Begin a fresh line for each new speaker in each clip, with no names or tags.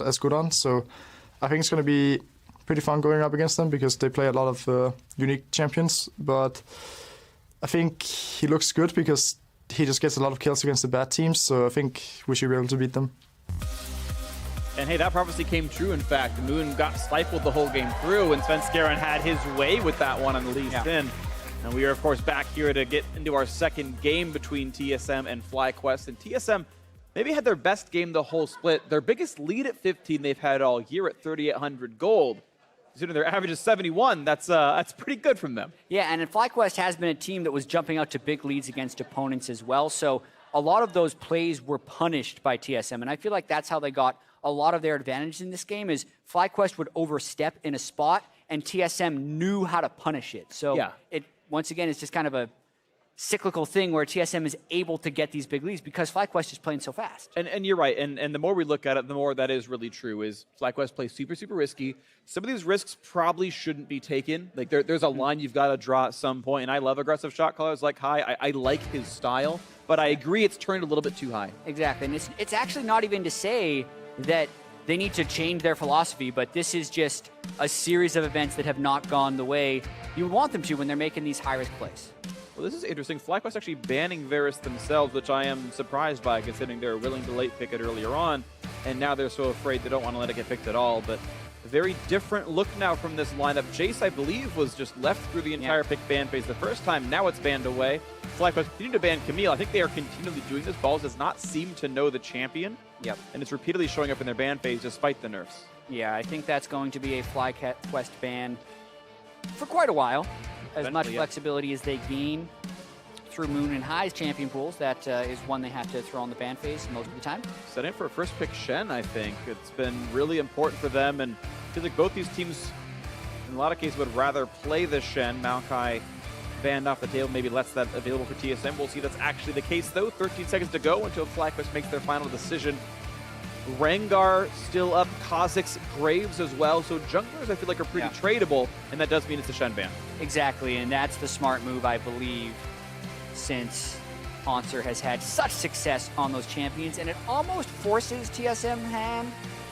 as good on. So I think it's going to be pretty fun going up against them because they play a lot of unique champions. But I think he looks good because he just gets a lot of kills against the bad teams. So I think we should be able to beat them.
And hey, that prophecy came true, in fact. Moon got stifled the whole game through, and Svenskeren had his way with that one on the Lee Sin. And we are, of course, back here to get into our second game between TSM and FlyQuest. And TSM maybe had their best game the whole split. Their biggest lead at 15 they've had all year at 3,800 gold. Considering their average is 71, that's pretty good from them.
Yeah, and FlyQuest has been a team that was jumping out to big leads against opponents as well. So a lot of those plays were punished by TSM. And I feel like that's how they got a lot of their advantage in this game is FlyQuest would overstep in a spot and TSM knew how to punish it. So it once again, it's just kind of a cyclical thing where TSM is able to get these big leads because FlyQuest is playing so fast.
And you're right. And the more we look at it, the more that is really true is FlyQuest plays super, super risky. Some of these risks probably shouldn't be taken. Like there's a line you've got to draw at some point. And I love aggressive shot callers like Hai. I like his style, but I agree it's turned a little bit too high.
Exactly. And it's actually not even to say that they need to change their philosophy, but this is just a series of events that have not gone the way you would want them to when they're making these high-risk plays.
Well, this is interesting. FlyQuest actually banning Varus themselves, which I am surprised by, considering they're willing to late pick it earlier on, and now they're so afraid they don't want to let it get picked at all. But a very different look now from this lineup. Jace, I believe, was just left through the entire pick ban phase the first time. Now it's banned away. FlyQuest continue to ban Camille. I think they are continually doing this. Balls does not seem to know the champion.
Yep.
And it's repeatedly showing up in their ban phase despite the nerfs.
Yeah, I think that's going to be a FlyQuest ban for quite a while. As much flexibility as they gain through Moon and Hai's champion pools, that is one they have to throw on the ban phase most of the time.
Set in for a first pick Shen, I think. It's been really important for them, and I feel like both these teams, in a lot of cases, would rather play the Shen. Maokai banned off the table, maybe lets that available for TSM. We'll see that's actually the case, though. 13 seconds to go until FlyQuest makes their final decision. Rengar still up, Kha'Zix, Graves as well. So junglers, I feel like, are pretty tradable, and that does mean it's a Shen ban.
Exactly, and that's the smart move, I believe, since Hauntzer has had such success on those champions, and it almost forces TSM hand,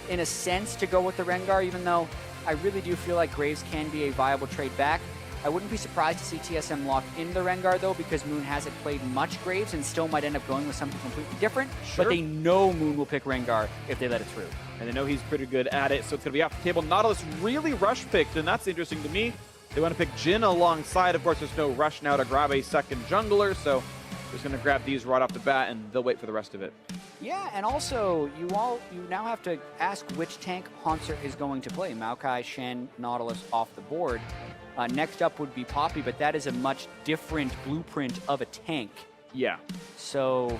in a sense, to go with the Rengar, even though I really do feel like Graves can be a viable trade back. I wouldn't be surprised to see TSM lock in the Rengar, though, because Moon hasn't played much Graves and still might end up going with something completely different.
Sure.
But they know Moon will pick Rengar if they let it through.
And they know he's pretty good at it, so it's going to be off the table. Nautilus really rush picked, and that's interesting to me. They want to pick Jhin alongside. Of course, there's no rush now to grab a second jungler, so they're just going to grab these right off the bat, and they'll wait for the rest of it.
Yeah, and also, you now have to ask which tank Hauntzer is going to play. Maokai, Shen, Nautilus off the board. Next up would be Poppy, but that is a much different blueprint of a tank.
Yeah.
So,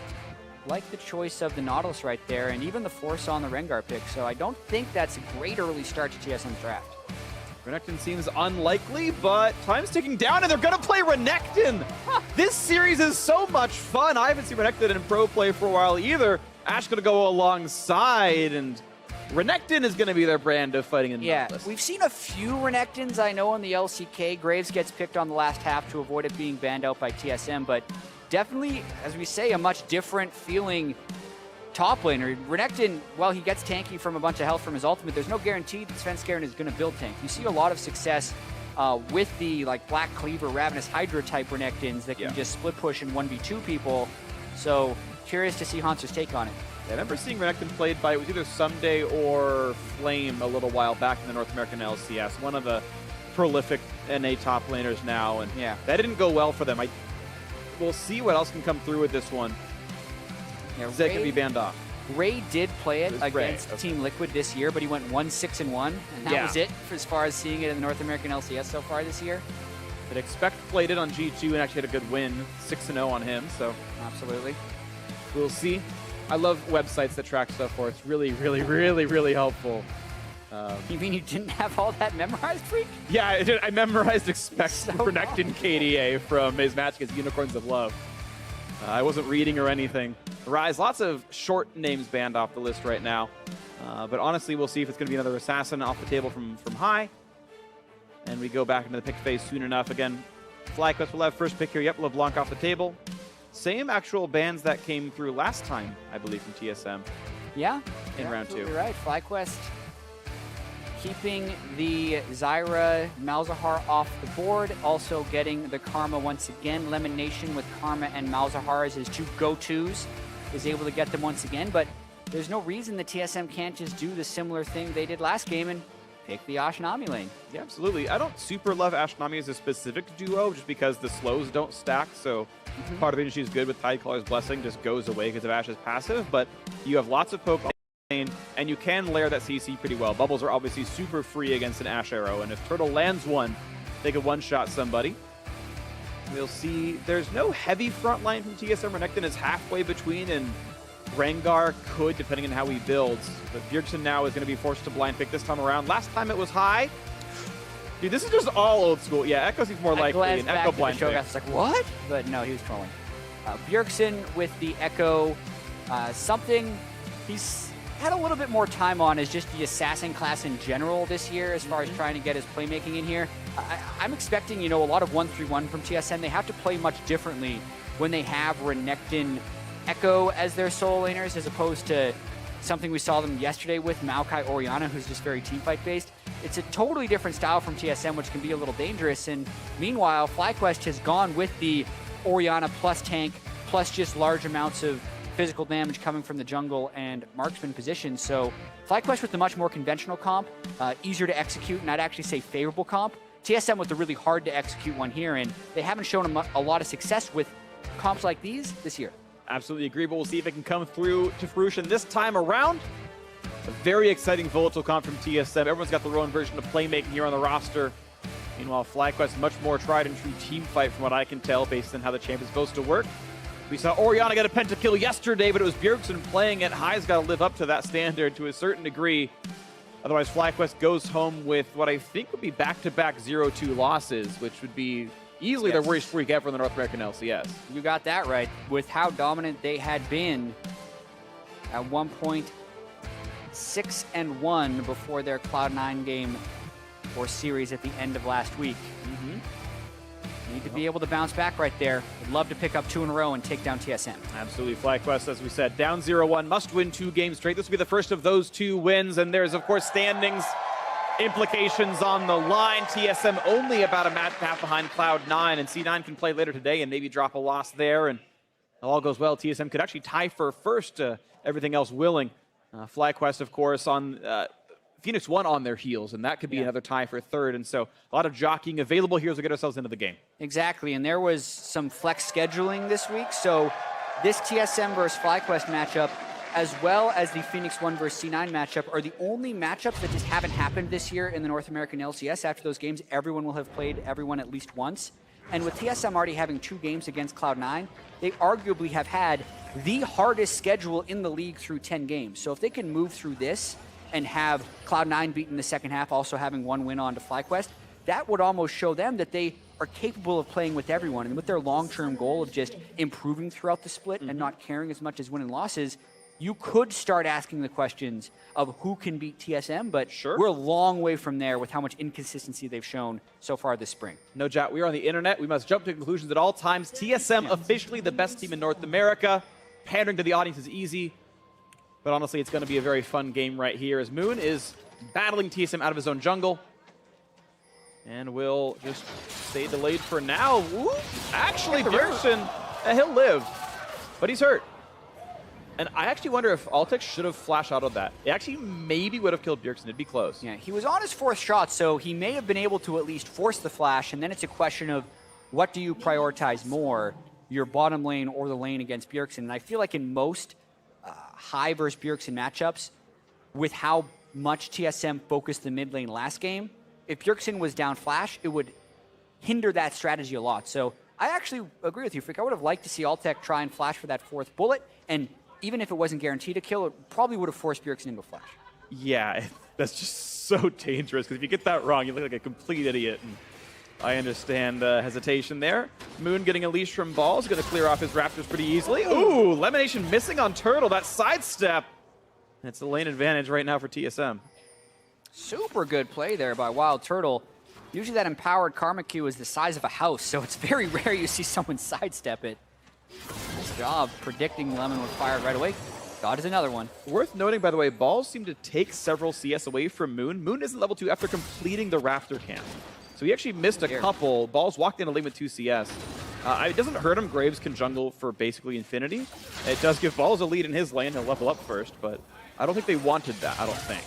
like the choice of the Nautilus right there, and even the force on the Rengar pick. So I don't think that's a great early start to TSM's draft.
Renekton seems unlikely, but time's ticking down, and they're going to play Renekton! This series is so much fun! I haven't seen Renekton in pro play for a while either. Ash going to go alongside, and Renekton is going to be their brand of fighting in the Nautilus.
We've seen a few Renektons, I know, in the LCK. Graves gets picked on the last half to avoid it being banned out by TSM, but definitely, as we say, a much different feeling top laner. Renekton, well, he gets tanky from a bunch of health from his ultimate. There's no guarantee that Svenskeren is going to build tank. You see a lot of success with the Black Cleaver, Ravenous Hydra type Renektons that can just split push and 1v2 people. So curious to see Hauntzer's take on it.
I remember seeing Renekton played by, it was either Someday or Flame a little while back in the North American LCS. One of the prolific NA top laners now, and that didn't go well for them. We'll see what else can come through with this one. Zed can be banned off.
Ray did play it against Team Liquid this year, but he went 1-6-1, and that was it for as far as seeing it in the North American LCS so far this year.
But Expect played it on G2 and actually had a good win, 6-0 on him, so.
Absolutely.
We'll see. I love websites that track stuff for us. It's really, really, really, really helpful.
You mean you didn't have all that memorized, Freak?
Yeah, I did. I memorized Expect Renekton KDA from his match against Unicorns of Love. I wasn't reading or anything. Rise, lots of short names banned off the list right now. But honestly, we'll see if it's going to be another Assassin off the table from High. And we go back into the pick phase soon enough. Again, FlyQuest will have first pick here. Yep, LeBlanc off the table. Same actual bans that came through last time, I believe, from TSM.
Yeah.
in round 2.
You're right. FlyQuest keeping the Zyra Malzahar off the board, also getting the Karma once again. Lemon Nation with Karma and Malzahar as his 2 go-tos is able to get them once again, but there's no reason the TSM can't just do the similar thing they did last game and pick the Ashe Nami lane.
Yeah, absolutely. I don't super love Ashe Nami as a specific duo just because the slows don't stack, so part of the reason she's good with Tidecaller's Blessing just goes away because of Ashe's passive, but you have lots of poke lane, and you can layer that CC pretty well. Bubbles are obviously super free against an Ashe arrow, and if Turtle lands one, they could one-shot somebody. We'll see. There's no heavy front line from TSM. Renekton is halfway between, and Rengar could, depending on how he builds. But Bjergsen now is going to be forced to blind pick this time around. Last time it was high. Dude, this is just all old school. Yeah, Echo seems more likely. An Echo blind pick.
I was like, what? But no, he was trolling. Bjergsen with the Echo. Something he's had a little bit more time on is just the assassin class in general this year as far as trying to get his playmaking in here. I'm expecting, a lot of 1-3-1 from TSM. They have to play much differently when they have Renekton Echo as their solo laners as opposed to something we saw them yesterday with Maokai Orianna, who's just very teamfight based. It's a totally different style from TSM, which can be a little dangerous. And meanwhile, FlyQuest has gone with the Orianna plus tank, plus just large amounts of physical damage coming from the jungle and marksman positions. So FlyQuest with the much more conventional comp, easier to execute, and I'd actually say favorable comp. TSM with the really hard to execute one here, and they haven't shown a lot of success with comps like these this year.
Absolutely agree, but we'll see if it can come through to fruition this time around. A very exciting volatile comp from TSM. Everyone's got their own version of playmaking here on the roster. Meanwhile, FlyQuest much more tried and true team fight from what I can tell based on how the champ is supposed to work. We saw Orianna get a pentakill yesterday, but it was Bjergsen playing it. High's got to live up to that standard to a certain degree. Otherwise, FlyQuest goes home with what I think would be back-to-back 0-2 losses, which would be easily their worst streak ever in the North American LCS.
You got that right. With how dominant they had been at one point, 6-1 before their Cloud9 game or series at the end of last week. Need to be able to bounce back right there. Would love to pick up 2 in a row and take down TSM.
Absolutely. FlyQuest, as we said, down 0-1, must win 2 games straight. This will be the first of those 2 wins, and there's, of course, standings implications on the line. TSM only about a match and a half behind Cloud9, and C9 can play later today and maybe drop a loss there, and if all goes well, TSM could actually tie for first, everything else willing. FlyQuest, of course, on Phoenix 1 on their heels, and that could be another tie for third. And so a lot of jockeying available here as we get ourselves into the game.
Exactly, and there was some flex scheduling this week. So this TSM versus FlyQuest matchup, as well as the Phoenix 1 versus C9 matchup, are the only matchups that just haven't happened this year in the North American LCS. After those games, everyone will have played everyone at least once. And with TSM already having 2 games against Cloud9, they arguably have had the hardest schedule in the league through 10 games. So if they can move through this and have Cloud9 beat in the second half, also having 1 win on to FlyQuest, that would almost show them that they are capable of playing with everyone. And with their long-term goal of just improving throughout the split and not caring as much as winning losses, you could start asking the questions of who can beat TSM, but we're a long way from there with how much inconsistency they've shown so far this spring.
No doubt. We are on the internet. We must jump to conclusions at all times. TSM officially the best team in North America. Pandering to the audience is easy. But honestly, it's going to be a very fun game right here as Moon is battling TSM out of his own jungle. And will just stay delayed for now. Ooh, actually, Bjergsen, he'll live, but he's hurt. And I actually wonder if Altex should have flash out of that. It actually maybe would have killed Bjergsen. It'd be close.
Yeah, he was on his 4th shot, so he may have been able to at least force the flash, and then it's a question of what do you prioritize more, your bottom lane or the lane against Bjergsen. And I feel like in most high versus Bjergsen matchups, with how much TSM focused the mid lane last game, if Bjergsen was down flash, it would hinder that strategy a lot. So I actually agree with you, Frick. I would have liked to see Altec try and flash for that 4th bullet, and even if it wasn't guaranteed a kill, it probably would have forced Bjergsen into a flash.
Yeah, that's just so dangerous, because if you get that wrong, you look like a complete idiot. And I understand hesitation there. Moon getting a leash from Balls, going to clear off his Raptors pretty easily. Ooh, Lemonation missing on Turtle, that sidestep. It's the lane advantage right now for TSM.
Super good play there by Wild Turtle. Usually that empowered Karma Q is the size of a house, so it's very rare you see someone sidestep it. Nice job predicting Lemon would fire right away. Dodges another one.
Worth noting, by the way, Balls seem to take several CS away from Moon. Moon isn't level 2 after completing the Raptor camp. So he actually missed a couple. Balls walked in a lane with 2 CS. It doesn't hurt him. Graves can jungle for basically infinity. It does give Balls a lead in his lane. He'll level up first, but I don't think they wanted that, I don't think.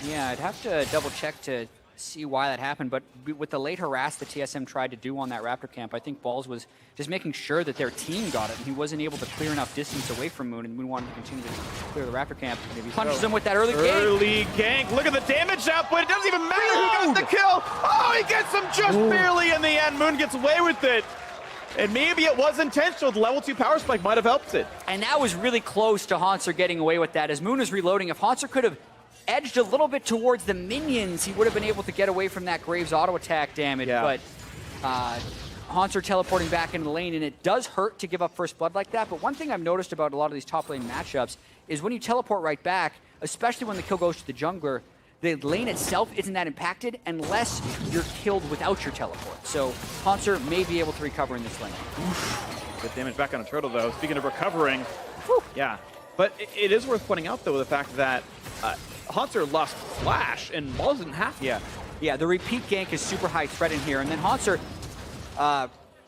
Yeah, I'd have to double check to see why that happened, but with the late harass that TSM tried to do on that Raptor camp, I think Balls was just making sure that their team got it, and he wasn't able to clear enough distance away from Moon, and Moon wanted to continue to clear the Raptor camp. Maybe punches him with that early gank.
Early gank. Look at the damage output. It doesn't even matter who got the kill. Oh, he gets him just barely in the end. Moon gets away with it. And maybe it was intentional. The level 2 power spike might have helped it.
And that was really close to Haunter getting away with that. As Moon is reloading, if Haunter could have edged a little bit towards the minions, he would have been able to get away from that Graves auto attack damage.
Yeah.
But Haunter teleporting back into the lane, and it does hurt to give up first blood like that. But one thing I've noticed about a lot of these top lane matchups is when you teleport right back, especially when the kill goes to the jungler, the lane itself isn't that impacted unless you're killed without your teleport. So Haunter may be able to recover in this lane.
Good damage back on a turtle, though. Speaking of recovering, whew, yeah. But it is worth pointing out, though, the fact that Haunter lost Flash, and Balls didn't have to.
Yeah, the repeat gank is super high threat in here, and then Haunter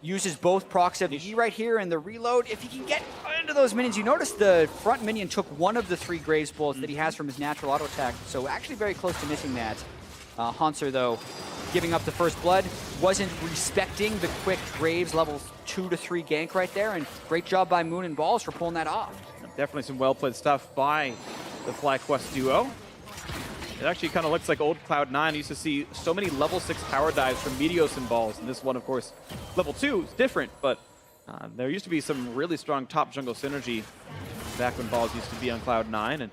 uses both procs of the E right here and the reload. If he can get into those minions, you notice the front minion took one of the 3 Graves bullets that he has from his natural auto attack, so actually very close to missing that. Haunter, though, giving up the first blood, wasn't respecting the quick Graves level 2 to 3 gank right there, and great job by Moon and Balls for pulling that off.
Definitely some well-played stuff by the FlyQuest duo. It actually kind of looks like old Cloud9. Used to see so many level 6 power dives from Meteos and Balls, and this one, of course, level 2 is different, but there used to be some really strong top jungle synergy back when Balls used to be on Cloud9, and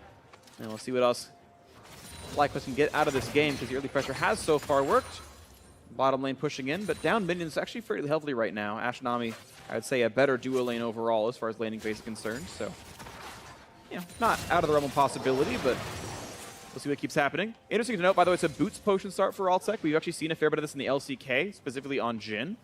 we'll see what else FlyQuest can get out of this game, because the early pressure has so far worked. Bottom lane pushing in, but down minions actually fairly heavily right now. Ashe Nami, I would say, a better duo lane overall as far as laning phase is concerned, so not out of the realm of possibility, but we'll see what keeps happening. Interesting to note, by the way, it's a boots potion start for Altec. We've actually seen a fair bit of this in the LCK, specifically on Jhin.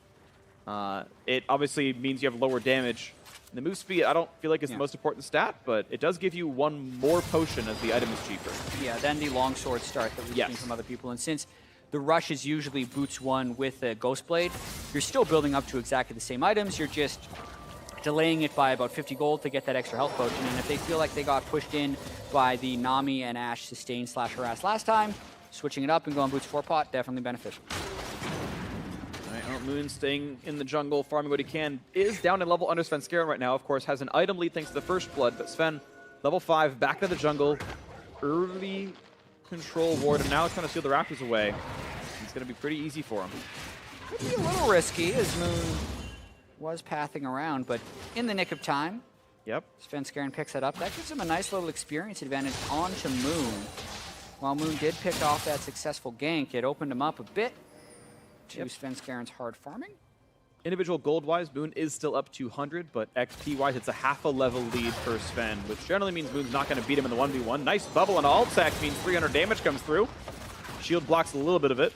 It obviously means you have lower damage. The move speed, I don't feel like it's the most important stat, but it does give you 1 more potion as the item is cheaper. Yeah,
then the longsword start that we've seen from other people. And since the rush is usually boots 1 with a Ghost Blade, you're still building up to exactly the same items. You're just delaying it by about 50 gold to get that extra health potion, and if they feel like they got pushed in by the Nami and Ashe sustain / harass last time, switching it up and going boots 4 pot, definitely beneficial.
All right, Moon staying in the jungle, farming what he can, is down in level under Svenskeren right now, of course, has an item lead thanks to the first blood, but Sven, level 5, back to the jungle, early control ward, and now it's trying to steal the Raptors away. It's going to be pretty easy for him.
Could be a little risky as Moon was pathing around, but in the nick of time, Svenskeren picks that up. That gives him a nice little experience advantage onto Moon. While Moon did pick off that successful gank, it opened him up a bit to Svenskeren's hard farming.
Individual gold-wise, Moon is still up 200, but XP-wise, it's a half a level lead for Sven, which generally means Moon's not going to beat him in the 1v1. Nice bubble and Altec means 300 damage comes through. Shield blocks a little bit of it.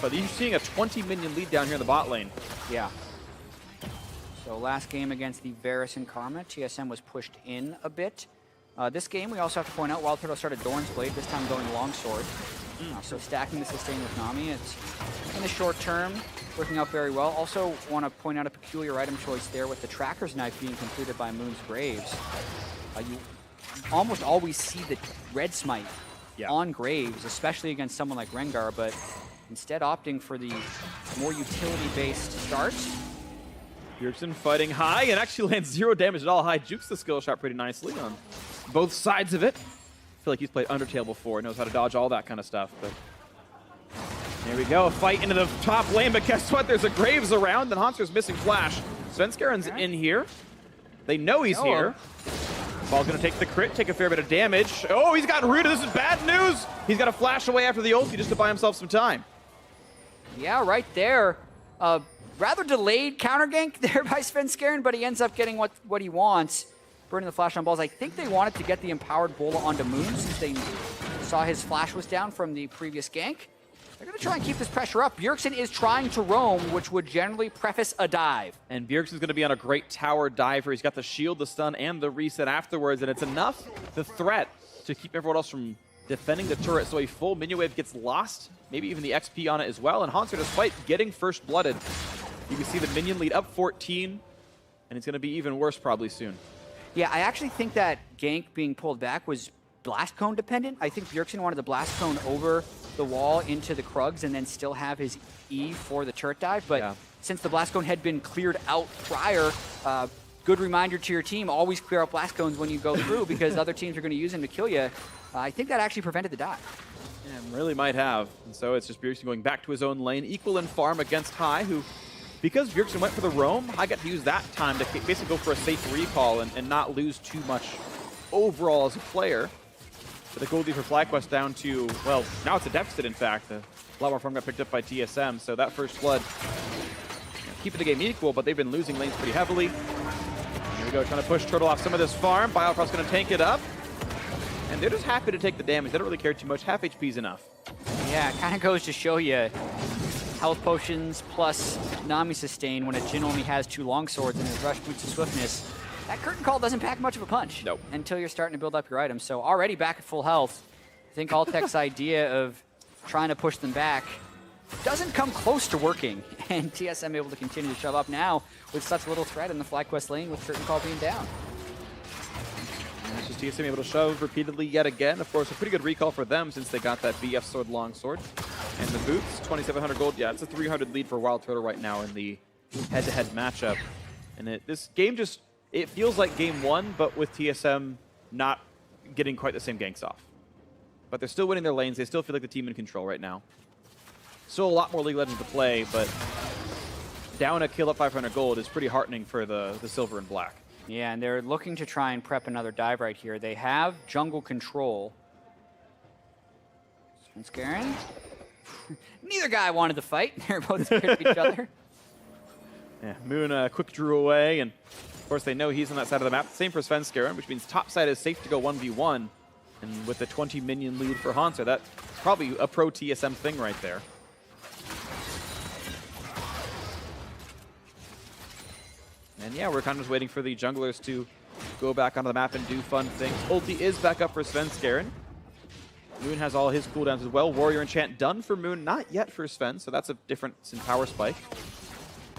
But you're seeing a 20 minion lead down here in the bot lane.
Yeah. So last game against the Varus and Karma, TSM was pushed in a bit. This game, we also have to point out, Wild Turtle started Doran's Blade, this time going longsword. So stacking the sustain with Nami, it's in the short term working out very well. Also want to point out a peculiar item choice there with the Tracker's Knife being completed by Moon's Graves. You almost always see the red smite on Graves, especially against someone like Rengar, but instead opting for the more utility-based start.
Bjergsen fighting high and actually lands 0 damage at all. High jukes the skill shot pretty nicely on both sides of it. I feel like he's played Undertale before, knows how to dodge all that kind of stuff. But there we go, a fight into the top lane, but guess what? There's a Graves around, and Haunter's missing Flash. Svenskeren's in here. They know he's here. Ball's gonna take the crit, take a fair bit of damage. Oh, he's got rooted. This is bad news. He's got to flash away after the ulti just to buy himself some time.
Yeah, right there. Rather delayed counter gank there by Svenskeren, but he ends up getting what he wants. Burning the flash on Balls. I think they wanted to get the empowered Bola onto Moon since they saw his flash was down from the previous gank. They're going to try and keep this pressure up. Bjergsen is trying to roam, which would generally preface a dive.
And Bjergsen's going to be on a great tower diver. He's got the shield, the stun, and the reset afterwards, and it's enough, the threat, to keep everyone else from defending the turret. So a full minion wave gets lost, maybe even the XP on it as well. And Hauntzer, despite getting first blooded, you can see the minion lead up 14, and it's going to be even worse probably soon.
Yeah, I actually think that gank being pulled back was blast cone dependent. I think Bjergsen wanted the blast cone over the wall into the Krugs and then still have his E for the turret dive. But since the blast cone had been cleared out prior, good reminder to your team, always clear out blast cones when you go through because other teams are going to use them to kill you. I think that actually prevented the dive.
Yeah, really might have. And so it's just Bjergsen going back to his own lane, equal in farm against High, who, because Bjergsen went for the roam, High got to use that time to basically go for a safe recall and not lose too much overall as a player. But the gold lead for FlyQuest down to, well, now it's a deficit, in fact. A lot more farm got picked up by TSM, so that first blood, keeping the game equal, but they've been losing lanes pretty heavily. Here we go, trying to push Turtle off some of this farm. Biofrost's going to tank it up. And they're just happy to take the damage. They don't really care too much. Half HP is enough.
Yeah, it kind of goes to show you health potions plus Nami sustain when a Jhin only has 2 longswords and his rush boots to swiftness. That curtain call doesn't pack much of a punch until you're starting to build up your items. So already back at full health. I think Altec's idea of trying to push them back doesn't come close to working. And TSM able to continue to shove up now with such little threat in the FlyQuest lane with curtain call being down.
And it's just TSM able to shove repeatedly yet again. Of course, a pretty good recall for them since they got that BF sword longsword. And the boots, 2,700 gold. Yeah, it's a 300 lead for Wild Turtle right now in the head-to-head matchup. And this game just, it feels like game 1, but with TSM not getting quite the same ganks off. But they're still winning their lanes. They still feel like the team in control right now. Still a lot more League of Legends to play, but down a kill at 500 gold is pretty heartening for the silver and black.
Yeah, and they're looking to try and prep another dive right here. They have jungle control. Svenskeren. Neither guy wanted to fight. They're both scared of each other.
Yeah, Moon quick drew away, and of course they know he's on that side of the map. Same for Svenskeren, which means top side is safe to go 1v1. And with the 20 minion lead for Hauntzer, that's probably a pro TSM thing right there. And yeah, we're kind of just waiting for the junglers to go back onto the map and do fun things. Ulti is back up for Svenskeren. Moon has all his cooldowns as well. Warrior Enchant done for Moon, not yet for Sven, so that's a difference in power spike.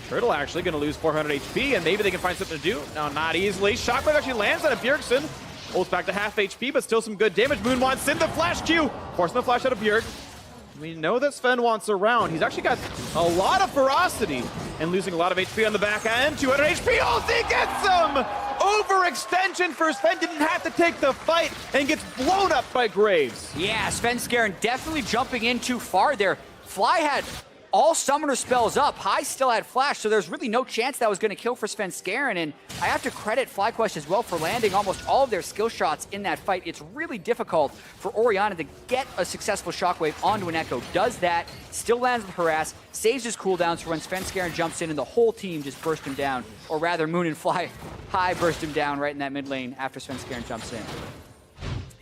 Turtle actually going to lose 400 HP, and maybe they can find something to do. No, not easily. Shockwave actually lands on a Bjergsen. Ults back to half HP, but still some good damage. Moon wants in the flash Q, forcing the flash out of Bjerg. We know that Sven wants around. He's actually got a lot of ferocity and losing a lot of HP on the back end. 200 HP, ulti gets him! Overextension for Sven, didn't have to take the fight and gets blown up by Graves.
Yeah, Svenskeren definitely jumping in too far there. Fly had all summoner spells up. High still had flash, so there's really no chance that was going to kill for Svenskeren. And I have to credit FlyQuest as well for landing almost all of their skill shots in that fight. It's really difficult for Orianna to get a successful shockwave onto an Echo. Does that, still lands with harass, saves his cooldowns for when Svenskeren jumps in and the whole team just burst him down. Or rather, Moon and Fly High burst him down right in that mid lane after Svenskeren jumps in.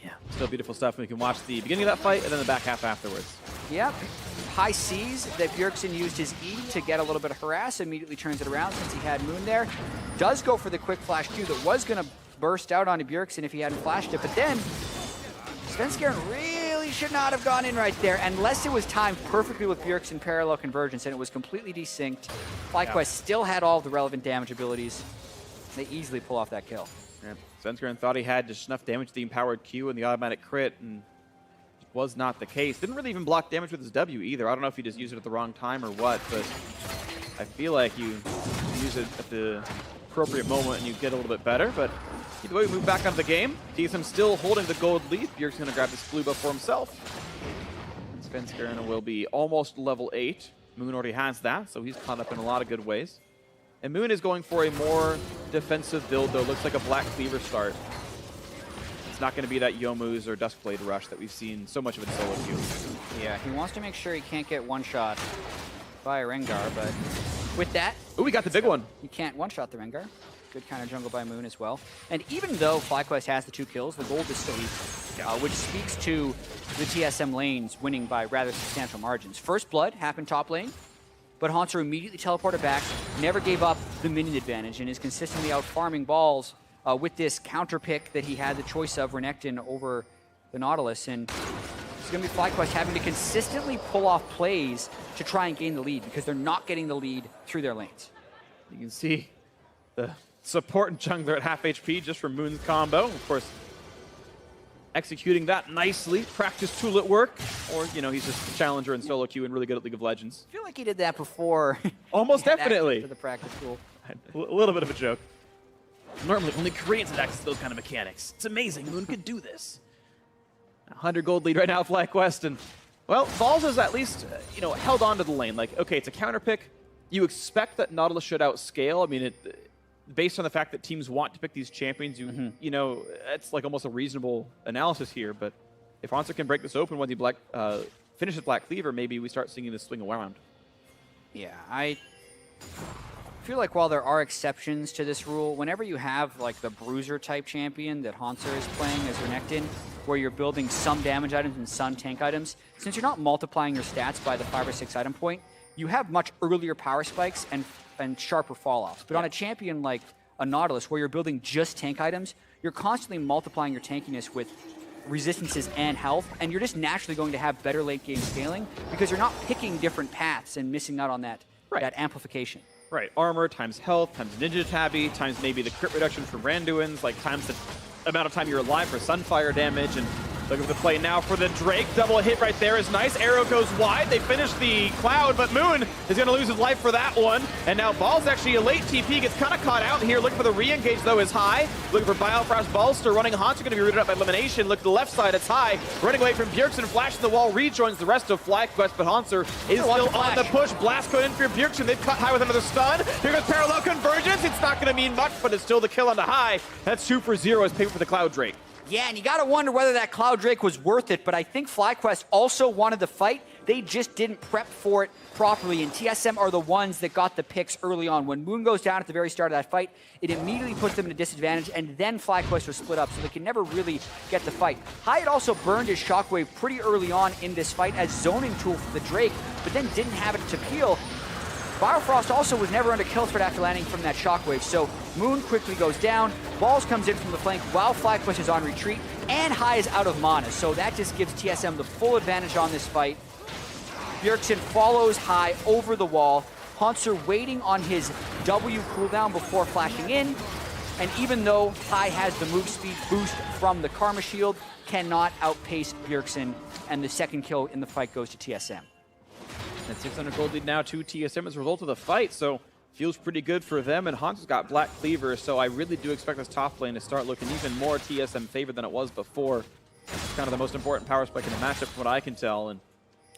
Yeah, still beautiful stuff. We can watch the beginning of that fight and then the back half afterwards.
Yep. High sees that Bjergsen used his E to get a little bit of harass, immediately turns it around since he had Moon there. Does go for the quick flash Q that was going to burst out onto Bjergsen if he hadn't flashed it, but then Svenskeren really should not have gone in right there unless it was timed perfectly with Bjergsen parallel convergence and it was completely desynced. FlyQuest still had all of the relevant damage abilities. They easily pull off that kill.
Yeah. Svenskeren thought he had just enough damage to the empowered Q and the automatic crit, and was not the case. Didn't really even block damage with his W either. I don't know if he just used it at the wrong time or what, but I feel like you use it at the appropriate moment and you get a little bit better. But either way, we move back onto the game. TSM still holding the gold lead. Bjerg's going to grab this blue buff for himself. Svenskeren will be almost level 8. Moon already has that, so he's caught up in a lot of good ways. And Moon is going for a more defensive build, though. Looks like a Black Cleaver start. It's not going to be that Youmuu's or Duskblade rush that we've seen so much of in solo queue.
Yeah, he wants to make sure he can't get one-shot by a Rengar, but with that...
Ooh, we got the big one.
You can't one-shot the Rengar. Good kind of jungle by Moon as well. And even though FlyQuest has the 2 kills, the gold is still equal, which speaks to the TSM lanes winning by rather substantial margins. First blood happened top lane, but Hauntzer immediately teleported back, never gave up the minion advantage, and is consistently out farming balls with this counter pick that he had the choice of Renekton over the Nautilus. And it's going to be FlyQuest having to consistently pull off plays to try and gain the lead because they're not getting the lead through their lanes.
You can see the support and jungler at half HP just from Moon's combo. Of course, executing that nicely. Practice tool at work. Or, you know, he's just a challenger in solo queue and really good at League of Legends.
I feel like he did that before.
Almost definitely.
For the practice tool.
A little bit of a joke. Normally, only Koreans have access to those kind of mechanics. It's amazing. Moon could do this. 100 gold lead right now, FlyQuest. And, well, Balls is at least, you know, held on to the lane. Like, okay, it's a counter pick. You expect that Nautilus should outscale. I mean, based on the fact that teams want to pick these champions, you know, it's like almost a reasonable analysis here. But if Hauntzer can break this open when he finishes Black Cleaver, maybe we start seeing this swing around.
Yeah, I feel like while there are exceptions to this rule, whenever you have like the bruiser type champion that Hauntzer is playing as Renekton, where you're building some damage items and some tank items, since you're not multiplying your stats by the 5 or 6 item point, you have much earlier power spikes and sharper fall-offs. But on a champion like a Nautilus, where you're building just tank items, you're constantly multiplying your tankiness with resistances and health, and you're just naturally going to have better late game scaling because you're not picking different paths and missing out on that, that amplification.
Right, armor times health times ninja tabby times maybe the crit reduction for Randuins, like times the amount of time you're alive for Sunfire damage. And look at the play now for the Drake. Double hit right there is nice. Arrow goes wide. They finish the Cloud, but Moon is going to lose his life for that one. And now Ball's actually a late TP. Gets kind of caught out here. Looking for the re-engage, though, is high. Looking for Biofrost Bolster. Running Hauntzer going to be rooted up by elimination. Look to the left side. It's high. Running away from Bjergsen. Flashing the wall. Rejoins the rest of FlyQuest, but Hauntzer is still on the push. Blast code in for Bjergsen. They've cut high with another stun. Here goes Parallel Convergence. It's not going to mean much, but it's still the kill on the high. That's 2 for 0 as payment for the Cloud Drake.
Yeah, and you gotta wonder whether that Cloud Drake was worth it, but I think FlyQuest also wanted the fight. They just didn't prep for it properly, and TSM are the ones that got the picks early on. When Moon goes down at the very start of that fight, it immediately puts them in a disadvantage, and then FlyQuest was split up, so they can never really get the fight. Hyatt also burned his Shockwave pretty early on in this fight as zoning tool for the Drake, but then didn't have it to peel. Biofrost also was never under kill threat after landing from that Shockwave, so Moon quickly goes down, Balls comes in from the flank while FlyQuest is on retreat, and High is out of mana, so that just gives TSM the full advantage on this fight. Bjergsen follows High over the wall, Hauntzer waiting on his W cooldown before flashing in, and even though High has the move speed boost from the Karma Shield, cannot outpace Bjergsen, and the second kill in the fight goes to TSM.
And 600 gold lead now to TSM as a result of the fight, so feels pretty good for them. And Haunt's got Black Cleaver, so I really do expect this top lane to start looking even more TSM favored than it was before. It's kind of the most important power spike in the matchup from what I can tell, and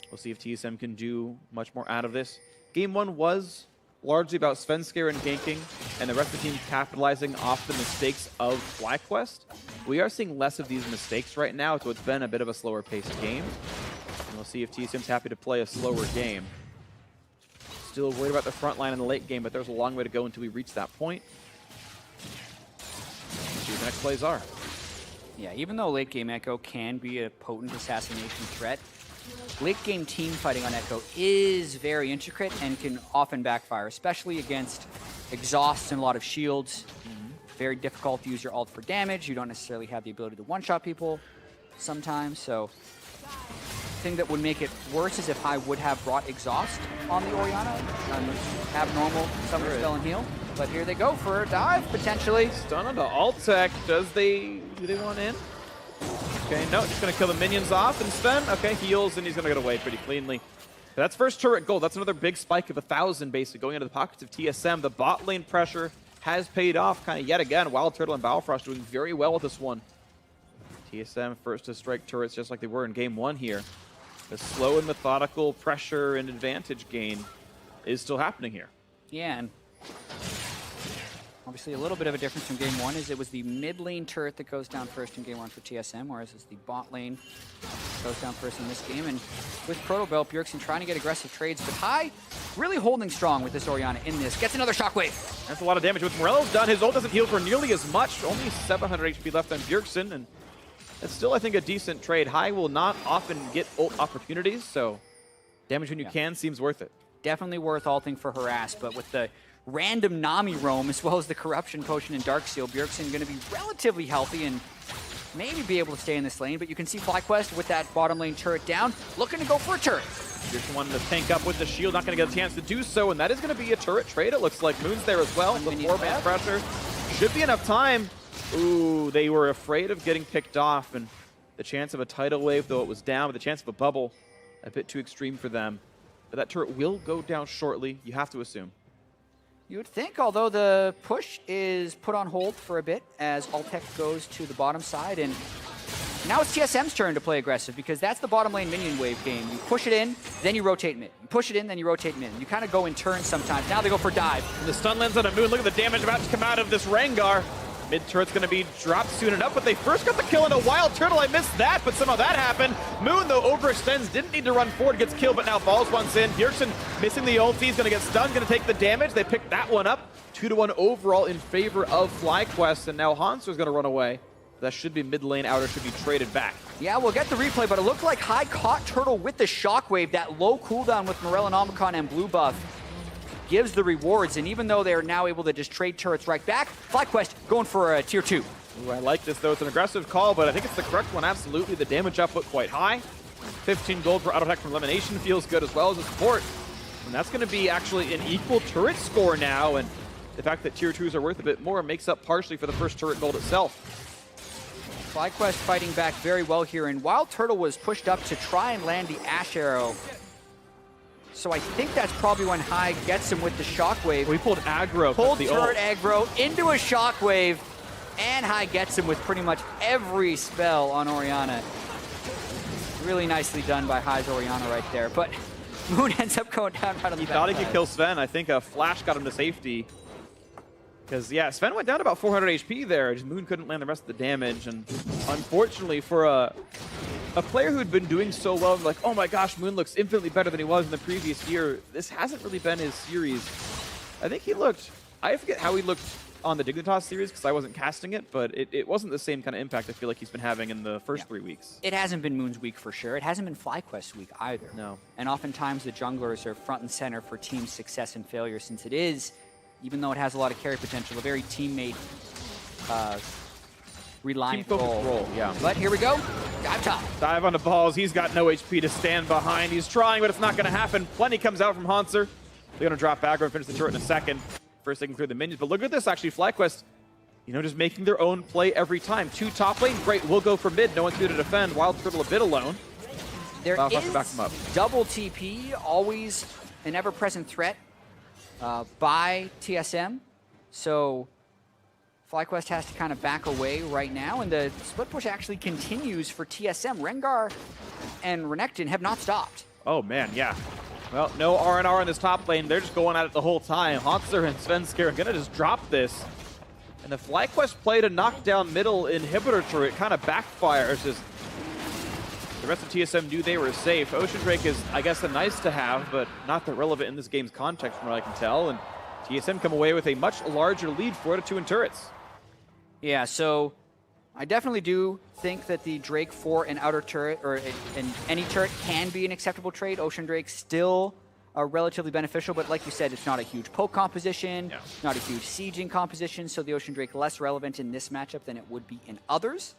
we'll see if TSM can do much more out of this. Game 1 was largely about Svenskar and ganking, and the rest of the team capitalizing off the mistakes of FlyQuest. We are seeing less of these mistakes right now, so it's been a bit of a slower paced game. And we'll see if TSM's happy to play a slower game. Still worried about the front line in the late game, but there's a long way to go until we reach that point. Let's see what the next plays are.
Yeah, even though late game Echo can be a potent assassination threat, late game team fighting on Echo is very intricate and can often backfire, especially against exhausts and a lot of shields. Very difficult to use your ult for damage. You don't necessarily have the ability to one-shot people sometimes, so the thing that would make it worse is if High would have brought exhaust on the Orianna, abnormal summer spell and heal. But here they go for a dive, potentially.
Stun onto alt tech. Do they want in? Okay, no, just gonna kill the minions off and Sven. Okay, heals and he's gonna get away pretty cleanly. That's first turret gold. That's another big spike of 1,000 basically going into the pockets of TSM. The bot lane pressure has paid off kind of yet again. Wild Turtle and Biofrost doing very well with this one. TSM first to strike turrets just like they were in game 1 here. The slow and methodical pressure and advantage gain is still happening here.
Yeah, and Obviously, a little bit of a difference from game 1 is it was the mid lane turret that goes down first in game 1 for TSM, whereas it's the bot lane that goes down first in this game. And with Protobell, Bjergsen trying to get aggressive trades, but High really holding strong with this Orianna in this. Gets another shockwave.
That's a lot of damage. What Morello's done, his ult doesn't heal for nearly as much. Only 700 HP left on Bjergsen, and it's still, I think, a decent trade. High will not often get ult opportunities, so damage when you can seems worth it.
Definitely worth ulting for Harass, but with the random Nami roam as well as the Corruption Potion and Darksteel, Bjergsen going to be relatively healthy and maybe be able to stay in this lane, but you can see FlyQuest with that bottom lane turret down, looking to go for a turret.
Bjergsen wanted to tank up with the shield, not going to get a chance to do so, and that is going to be a turret trade. It looks like Moon's there as well. The 4-man pressure should be enough time. Ooh, they were afraid of getting picked off, and the chance of a tidal wave, though it was down, but the chance of a bubble, a bit too extreme for them. But that turret will go down shortly, you have to assume.
You would think, although the push is put on hold for a bit as Altec goes to the bottom side, and now it's TSM's turn to play aggressive because that's the bottom lane minion wave game. You push it in, then you rotate mid. You push it in, then you rotate mid. You kind of go in turns sometimes. Now they go for dive.
And the stun lands on a Moon. Look at the damage about to come out of this Rengar. Mid turret's going to be dropped soon enough, but they first got the kill on a Wild Turtle. I missed that, but somehow that happened. Moon, though, overextends, didn't need to run forward, gets killed, but now falls once in. Bjergsen missing the ulti, he's going to get stunned, going to take the damage. They picked that one up. 2-1 overall in favor of FlyQuest, and now Hanser's going to run away. That should be mid lane outer, should be traded back.
Yeah, we'll get the replay, but it looked like High caught Turtle with the Shockwave. That low cooldown with Morellonomicon and blue buff gives the rewards, and even though they're now able to just trade turrets right back, FlyQuest going for a tier 2.
Ooh, I like this, though. It's an aggressive call, but I think it's the correct one, absolutely. The damage output quite high. 15 gold for auto attack from Elimination feels good, as well as a support. And that's going to be actually an equal turret score now, and the fact that tier 2s are worth a bit more makes up partially for the first turret gold itself.
FlyQuest fighting back very well here, and Wild Turtle was pushed up to try and land the Ash Arrow. So I think that's probably when High gets him with the Shockwave.
We pulled aggro.
Pulled turret aggro into a Shockwave, and High gets him with pretty much every spell on Orianna. Really nicely done by High's Orianna right there, but Moon ends up going down right on the back.
He thought he could kill Sven. I think a flash got him to safety. Because, yeah, Sven went down about 400 HP there. Just Moon couldn't land the rest of the damage, and unfortunately for a player who'd been doing so well, like, oh my gosh, Moon looks infinitely better than he was in the previous year. This hasn't really been his series. I think he looked, I forget how he looked on the Dignitas series because I wasn't casting it, but it wasn't the same kind of impact I feel like he's been having in the first 3 weeks.
It hasn't been Moon's week for sure. It hasn't been FlyQuest's week either.
No.
And oftentimes the junglers are front and center for team success and failure, since it is, even though it has a lot of carry potential, a very teammate reliant role.
Yeah.
But here we go. Dive top.
Dive on the balls. He's got no HP to stand behind. He's trying, but it's not going to happen. Plenty comes out from Hanser. They're going to drop aggro and finish the turret in a second. First, they can clear the minions. But look at this, actually. FlyQuest, you know, just making their own play every time. 2 top lane. Great. We'll go for mid. No one's here to defend. Wild Turtle a bit alone.
There
I'll
is
have to back them up.
double TP, always an ever-present threat by TSM. So FlyQuest has to kind of back away right now, and the split push actually continues for TSM. Rengar and Renekton have not stopped.
Oh, man, yeah. Well, no R&R in this top lane. They're just going at it the whole time. Hanser and Svenskar are going to just drop this. And the FlyQuest play to knock down middle inhibitor turret kind of backfires. Just the rest of TSM knew they were safe. Ocean Drake is, I guess, a nice to have, but not that relevant in this game's context from what I can tell. And TSM come away with a much larger lead, 4-2 in turrets.
Yeah, so I definitely do think that the Drake for an outer turret, or any turret, can be an acceptable trade. Ocean Drake still relatively beneficial, but like you said, it's not a huge poke composition, not a huge sieging composition, so the Ocean Drake less relevant in this matchup than it would be in others.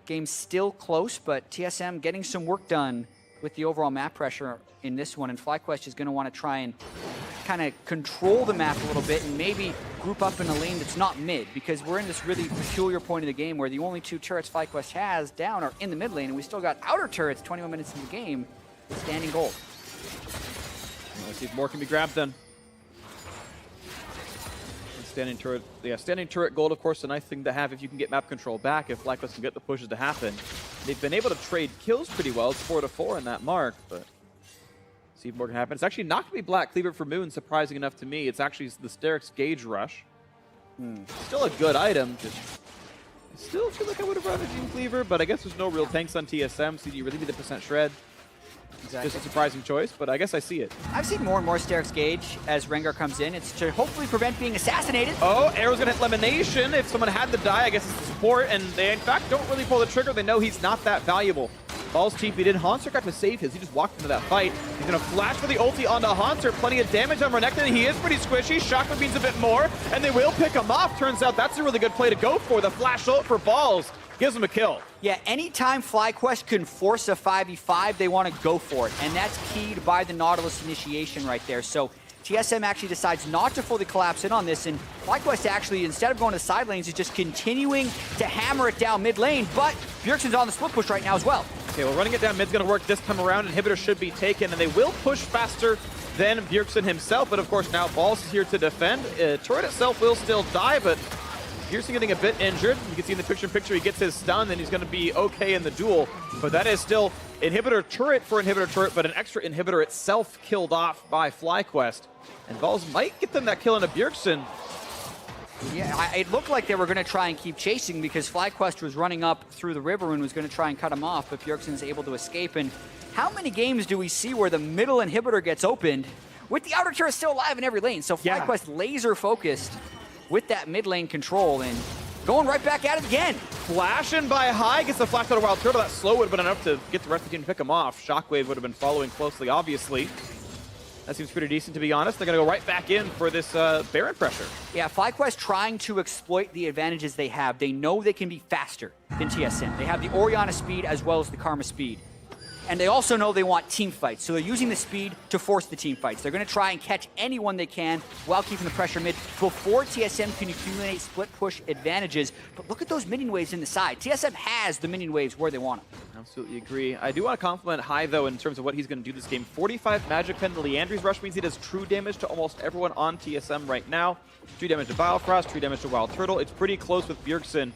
Game's still close, but TSM getting some work done with the overall map pressure in this one, and FlyQuest is going to want to try and kind of control the map a little bit and maybe group up in a lane that's not mid, because we're in this really peculiar point of the game where the only 2 turrets FlyQuest has down are in the mid lane, and we still got outer turrets 21 minutes in the game with standing gold.
Let's see if more can be grabbed then. Standing turret, yeah, standing turret gold, of course, a nice thing to have if you can get map control back, if FlyQuest can get the pushes to happen. They've been able to trade kills pretty well. It's 4-4 in that mark, but see if more can happen. It's actually not going to be Black Cleaver for Moon, surprising enough to me. It's actually the Sterix Gauge Rush. Still a good item, just I still feel like I would have run a Gene Cleaver, but I guess there's no real tanks on TSM, so do you really need the percent shred?
Exactly.
Just a surprising choice, but I guess I see it.
I've seen more and more Sterix Gauge as Rengar comes in. It's to hopefully prevent being assassinated.
Oh, arrow's gonna hit Lemonation. If someone had to die, I guess it's the support, and they in fact don't really pull the trigger. They know he's not that valuable. Balls TP'd in. Haunter got to save his. He just walked into that fight. He's gonna flash for the ulti onto Haunter. Plenty of damage on Renekton. He is pretty squishy. Shotgun means a bit more, and they will pick him off. Turns out that's a really good play to go for. The flash ult for Balls gives him a kill.
Yeah, anytime FlyQuest can force a 5v5, they want to go for it. And that's keyed by the Nautilus initiation right there. So TSM actually decides not to fully collapse in on this, and FlyQuest actually, instead of going to the side lanes, is just continuing to hammer it down mid lane, but Bjergsen's on the split push right now as well.
Okay, well, running it down mid's going to work this time around. Inhibitor should be taken, and they will push faster than Bjergsen himself, but of course now Balls is here to defend. Turret itself will still die, but Bjergsen getting a bit injured. You can see in the picture he gets his stun, and he's going to be okay in the duel. But that is still inhibitor turret for inhibitor turret, but an extra inhibitor itself killed off by FlyQuest. And Balls might get them that kill into Bjergsen.
Yeah, it looked like they were going to try and keep chasing because FlyQuest was running up through the river and was going to try and cut him off, but Bjergsen's able to escape. And how many games do we see where the middle inhibitor gets opened with the outer turret still alive in every lane? So FlyQuest laser focused with that mid lane control and going right back at it again.
Flashing by high, gets the flash out of Wild Turtle. That slow would have been enough to get the rest of the team to pick him off. Shockwave would have been following closely, obviously. That seems pretty decent, to be honest. They're going to go right back in for this Baron pressure.
Yeah, FlyQuest trying to exploit the advantages they have. They know they can be faster than TSM. They have the Orianna speed as well as the Karma speed. And they also know they want team fights, so they're using the speed to force the team fights. They're going to try and catch anyone they can while keeping the pressure mid before TSM can accumulate split push advantages. But look at those minion waves in the side. TSM has the minion waves where they want them.
Absolutely agree. I do want to compliment High, though, in terms of what he's going to do this game. 45 Magic Pen to Leandri's Rush means he does true damage to almost everyone on TSM right now. True damage to Biofrost, true damage to Wild Turtle. It's pretty close with Bjergsen.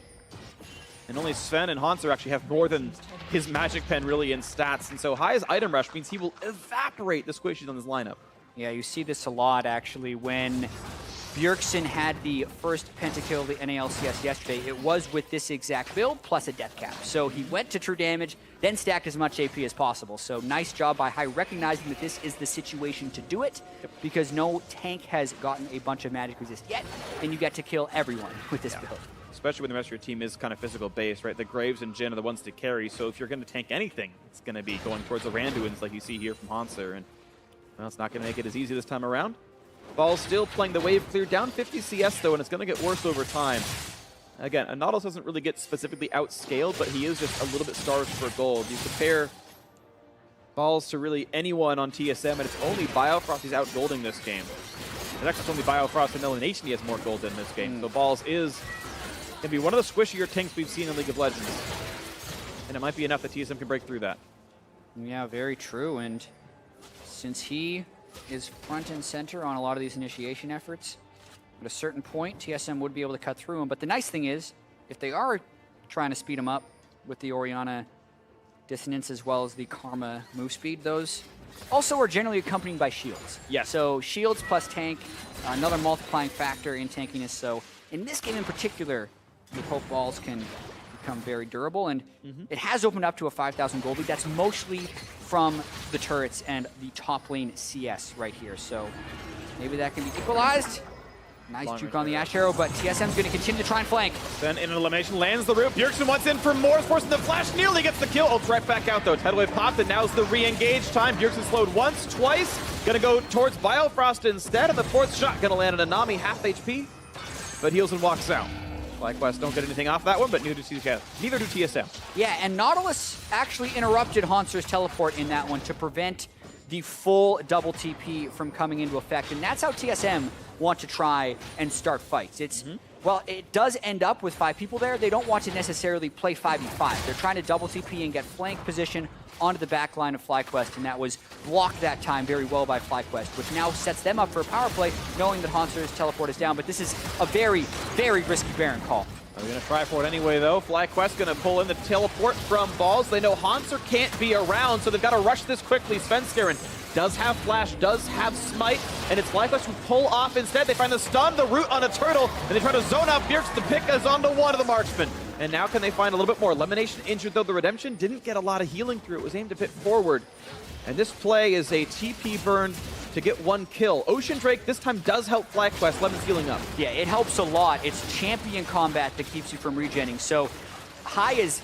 And only Sven and Haunter actually have more than his Magic Pen really in stats. And so High's item rush means he will evaporate the squishies on this lineup.
Yeah, you see this a lot, actually, when Bjergsen had the first pentakill of the NALCS yesterday. It was with this exact build plus a death cap. So he went to true damage, then stacked as much AP as possible. So nice job by High recognizing that this is the situation to do it, because no tank has gotten a bunch of magic resist yet, and you get to kill everyone with this build.
Especially when the rest of your team is kind of physical based, right? The Graves and Jhin are the ones to carry, so if you're going to tank anything, it's going to be going towards the Randuins like you see here from Haunter, and well, it's not going to make it as easy this time around. Ball's still playing the wave clear, down 50 CS though, and it's going to get worse over time. Again, Nautilus doesn't really get specifically outscaled, but he is just a little bit starved for gold. You compare Balls to really anyone on TSM, and it's only Biofrost he's out-golding this game. In fact, it's only Biofrost and Elimination he has more gold in this game, so Balls is going to be one of the squishier tanks we've seen in League of Legends. And it might be enough that TSM can break through that.
Yeah, very true. And since he is front and center on a lot of these initiation efforts, at a certain point, TSM would be able to cut through him. But the nice thing is, if they are trying to speed him up with the Orianna dissonance as well as the Karma move speed, those also are generally accompanied by shields.
Yes.
So shields plus tank, another multiplying factor in tankiness. So in this game in particular, we hope Balls can become very durable, and it has opened up to a 5,000 gold lead. That's mostly from the turrets and the top lane CS right here. So maybe that can be equalized. Nice juke on the Ash Arrow, but TSM's going to continue to try and flank.
Then in an elimination, lands the root. Bjergsen wants in for more, forcing the flash. Nearly gets the kill. Ults right back out though. Tidal Wave popped, and now's the re-engage time. Bjergsen slowed once, twice. Gonna go towards Biofrost instead, and the fourth shot gonna land on Anami, half HP, but heals and walks out. FlyQuest don't get anything off that one, but neither do TSM.
Yeah, and Nautilus actually interrupted Haunter's teleport in that one to prevent the full double TP from coming into effect, and that's how TSM want to try and start fights. It's well, it does end up with 5 people there. They don't want to necessarily play 5v5. They're trying to double TP and get flank position onto the back line of FlyQuest, and that was blocked that time very well by FlyQuest, which now sets them up for a power play, knowing that Haunter's teleport is down. But this is a very, very risky Baron call.
We're going to try for it anyway, though. FlyQuest going to pull in the teleport from Balls. They know Haunter can't be around, so they've got to rush this quickly. Svenskeren does have flash, does have smite, and it's FlyQuest who pull off instead. They find the stun, the root on a turtle, and they try to zone out Bjergsen. The pick is onto one of the marksmen. And now can they find a little bit more? Elimination injured, though the Redemption didn't get a lot of healing through. It was aimed a bit forward. And this play is a TP burn to get one kill. Ocean Drake this time does help FlyQuest. Lemon's healing up.
Yeah, it helps a lot. It's champion combat that keeps you from regenning. So High is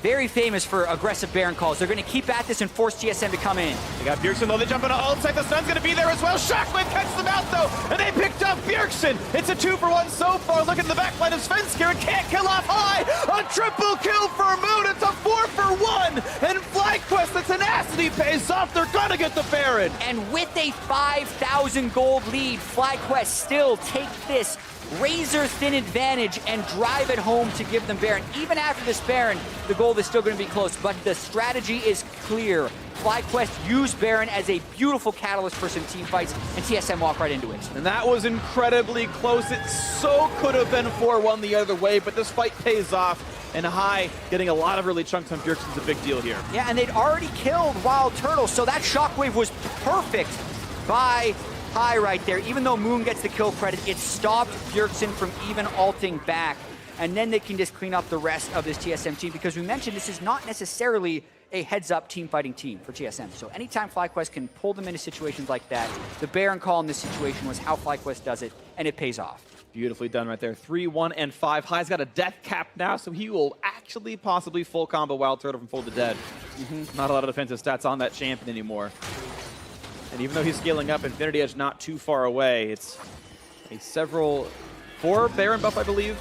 very famous for aggressive Baron calls. They're going to keep at this and force TSM to come in.
They got Bjergsen though. They jump into ult site. The stun's going to be there as well. Shockwave catches them out though, and they picked up Bjergsen. It's a 2-for-1 so far. Look at the back line of Svenskeren. Can't kill off High. A triple kill for Moon. It's a 4-for-1. And FlyQuest, the tenacity pays off. They're going to get the Baron.
And with a 5,000 gold lead, FlyQuest still take this razor-thin advantage and drive it home to give them Baron. Even after this Baron, the goal is still going to be close, but the strategy is clear. FlyQuest used Baron as a beautiful catalyst for some team fights, and TSM walk right into it.
And that was incredibly close. It so could have been 4-1 the other way, but this fight pays off. And High getting a lot of early chunks on Bjergsen's a big deal here.
Yeah, and they'd already killed Wild Turtle, so that shockwave was perfect by High right there. Even though Moon gets the kill credit, it stopped Bjergsen from even ulting back. And then they can just clean up the rest of this TSM team, because we mentioned this is not necessarily a heads-up team-fighting team for TSM. So anytime FlyQuest can pull them into situations like that, the Baron call in this situation was how FlyQuest does it, and it pays off.
Beautifully done right there. 3, 1, and 5. High's got a death cap now, so he will actually possibly full combo Wild Turtle from full to dead. Not a lot of defensive stats on that champion anymore. And even though he's scaling up, Infinity Edge not too far away. It's a 4 Baron buff, I believe.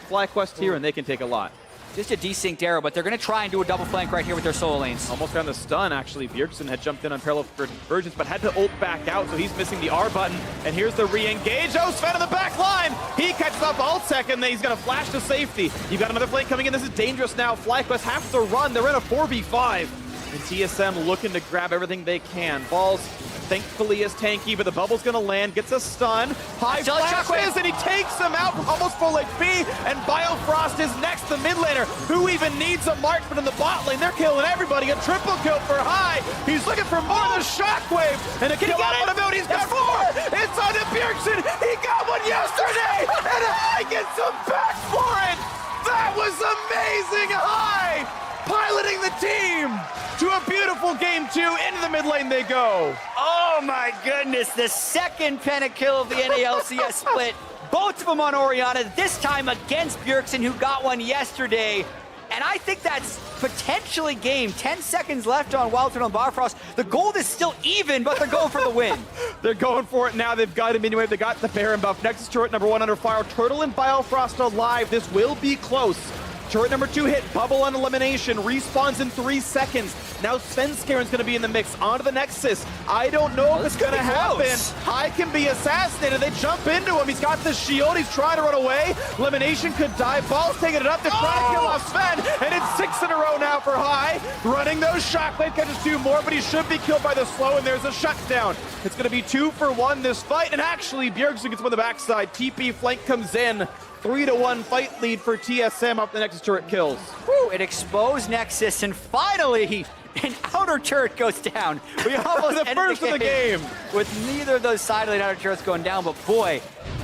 FlyQuest here, and they can take a lot.
Just a desynced arrow, but they're going to try and do a double flank right here with their solo lanes.
Almost found the stun, actually. Bjergsen had jumped in on parallel convergence, but had to ult back out, so he's missing the R button. And here's the re-engage. Oh, Sven in the back line! He catches up ult tech, and then he's going to flash to safety. You've got another flank coming in. This is dangerous now. FlyQuest have to run. They're in a 4v5. And TSM looking to grab everything they can. Balls, thankfully, is tanky, but the bubble's going to land. Gets a stun. High flashes, and he takes him out from almost full HP. And Biofrost is next, the mid laner. Who even needs a marksman in the bot lane? They're killing everybody. A triple kill for High. He's looking for more of the shockwave. And a kill out of it. He's got 4. It's on to Bjergsen. He got one yesterday. And High gets him back for it. That was amazing. High piloting the team to a beautiful game 2. Into the mid lane they go.
Oh my goodness, the second pentakill of the NALCS split. Both of them on Orianna, this time against Bjergsen, who got one yesterday. And I think that's potentially game. 10 seconds left on Wild Turtle and Biofrost. The gold is still even, but they're going for the win.
They're going for it now. They've got him anyway. They got the Baron buff. Nexus turret number 1 under fire. Turtle and Biofrost alive. This will be close. Turret number 2 hit, bubble on elimination, respawns in 3 seconds. Now Svenskeren's going to be in the mix, onto the Nexus. I don't know if it's going to happen. High can be assassinated. They jump into him. He's got the shield. He's trying to run away. Elimination could die. Ball's taking it up. They're trying to kill off Sven. And it's 6 in a row now for High. Running those shockwave catches 2 more, but he should be killed by the slow, and there's a shutdown. It's going to be 2-for-1 this fight. And actually, Bjergsen gets one on the backside. TP flank comes in. 3-1 fight lead for TSM up the Nexus turret kills.
Woo, it exposed Nexus, and finally, an outer turret goes down. We almost
the first of the game.
With neither of those side lane outer turrets going down, but boy,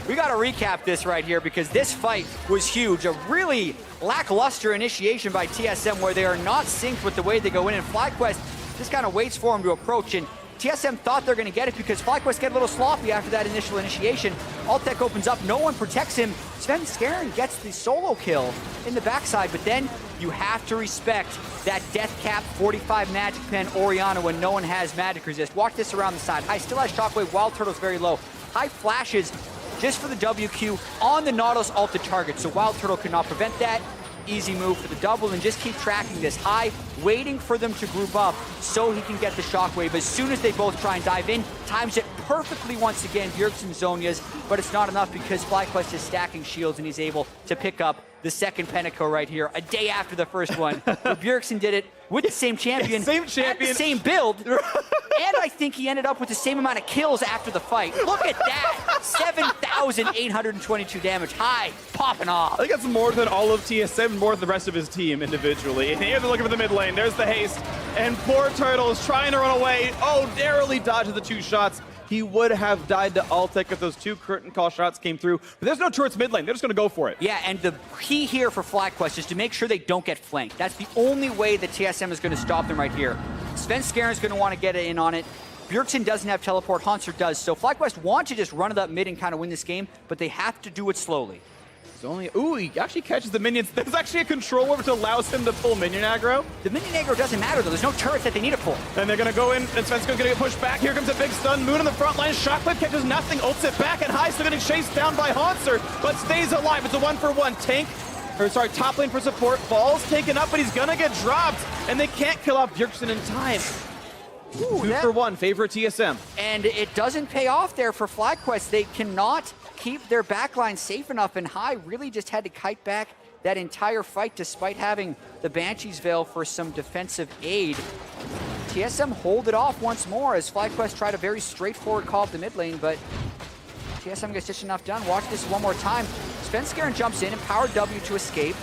we got to recap this right here, because this fight was huge. A really lackluster initiation by TSM, where they are not synced with the way they go in, and FlyQuest just kind of waits for him to approach, and TSM thought they're going to get it because FlyQuest get a little sloppy after that initial initiation. Altec opens up, no one protects him. Svenskeren gets the solo kill in the backside, but then you have to respect that death cap 45 magic pen Orianna when no one has magic resist. Watch this around the side. High still has shockwave, Wild Turtle's very low. High flashes just for the WQ on the Nautilus ulted target, so Wild Turtle could not prevent that. Easy move for the double, and just keep tracking this. High waiting for them to group up so he can get the shockwave. As soon as they both try and dive in, times it perfectly once again. Bjergsen Zonias, but it's not enough because FlyQuest is stacking shields and he's able to pick up the second Pentakill right here, a day after the first one. Bjergsen did it with the same champion,
same champion,
and the same build, and I think he ended up with the same amount of kills after the fight. Look at that, 7,822 damage. High popping off.
I think that's more than all of TSM, more than the rest of his team individually. And here they're looking for the mid lane. There's the haste. And poor Turtle is trying to run away. Oh, narrowly dodges the 2 shots. He would have died to Altec if those 2 curtain call shots came through. But there's no turrets mid lane. They're just going to go for it.
Yeah, and the key here for FlyQuest is to make sure they don't get flanked. That's the only way that TSM is going to stop them right here. Svenskeren is going to want to get in on it. Bjergsen doesn't have teleport. Hanser does. So FlyQuest want to just run it up mid and kind of win this game, but they have to do it slowly.
Ooh, he actually catches the minions. There's actually a control over to allows him to pull minion aggro.
The minion aggro doesn't matter, though. There's no turrets that they need to pull.
And they're going to go in, and Svensk's going to get pushed back. Here comes a big stun. Moon in the front line. Shockwave catches nothing. Ults it back, and High still getting chased down by Hanser, but stays alive. It's a 1-for-1. Top lane for support. Ball's taken up, but he's going to get dropped, and they can't kill off Bjergsen in time. Ooh, 2-for-1, favor TSM.
And it doesn't pay off there for FlyQuest. They cannot keep their backline safe enough, and High really just had to kite back that entire fight despite having the Banshee's Veil for some defensive aid. TSM hold it off once more as FlyQuest tried a very straightforward call up the mid lane, but TSM gets just enough done. Watch this one more time. Svenskeren jumps in and power W to escape.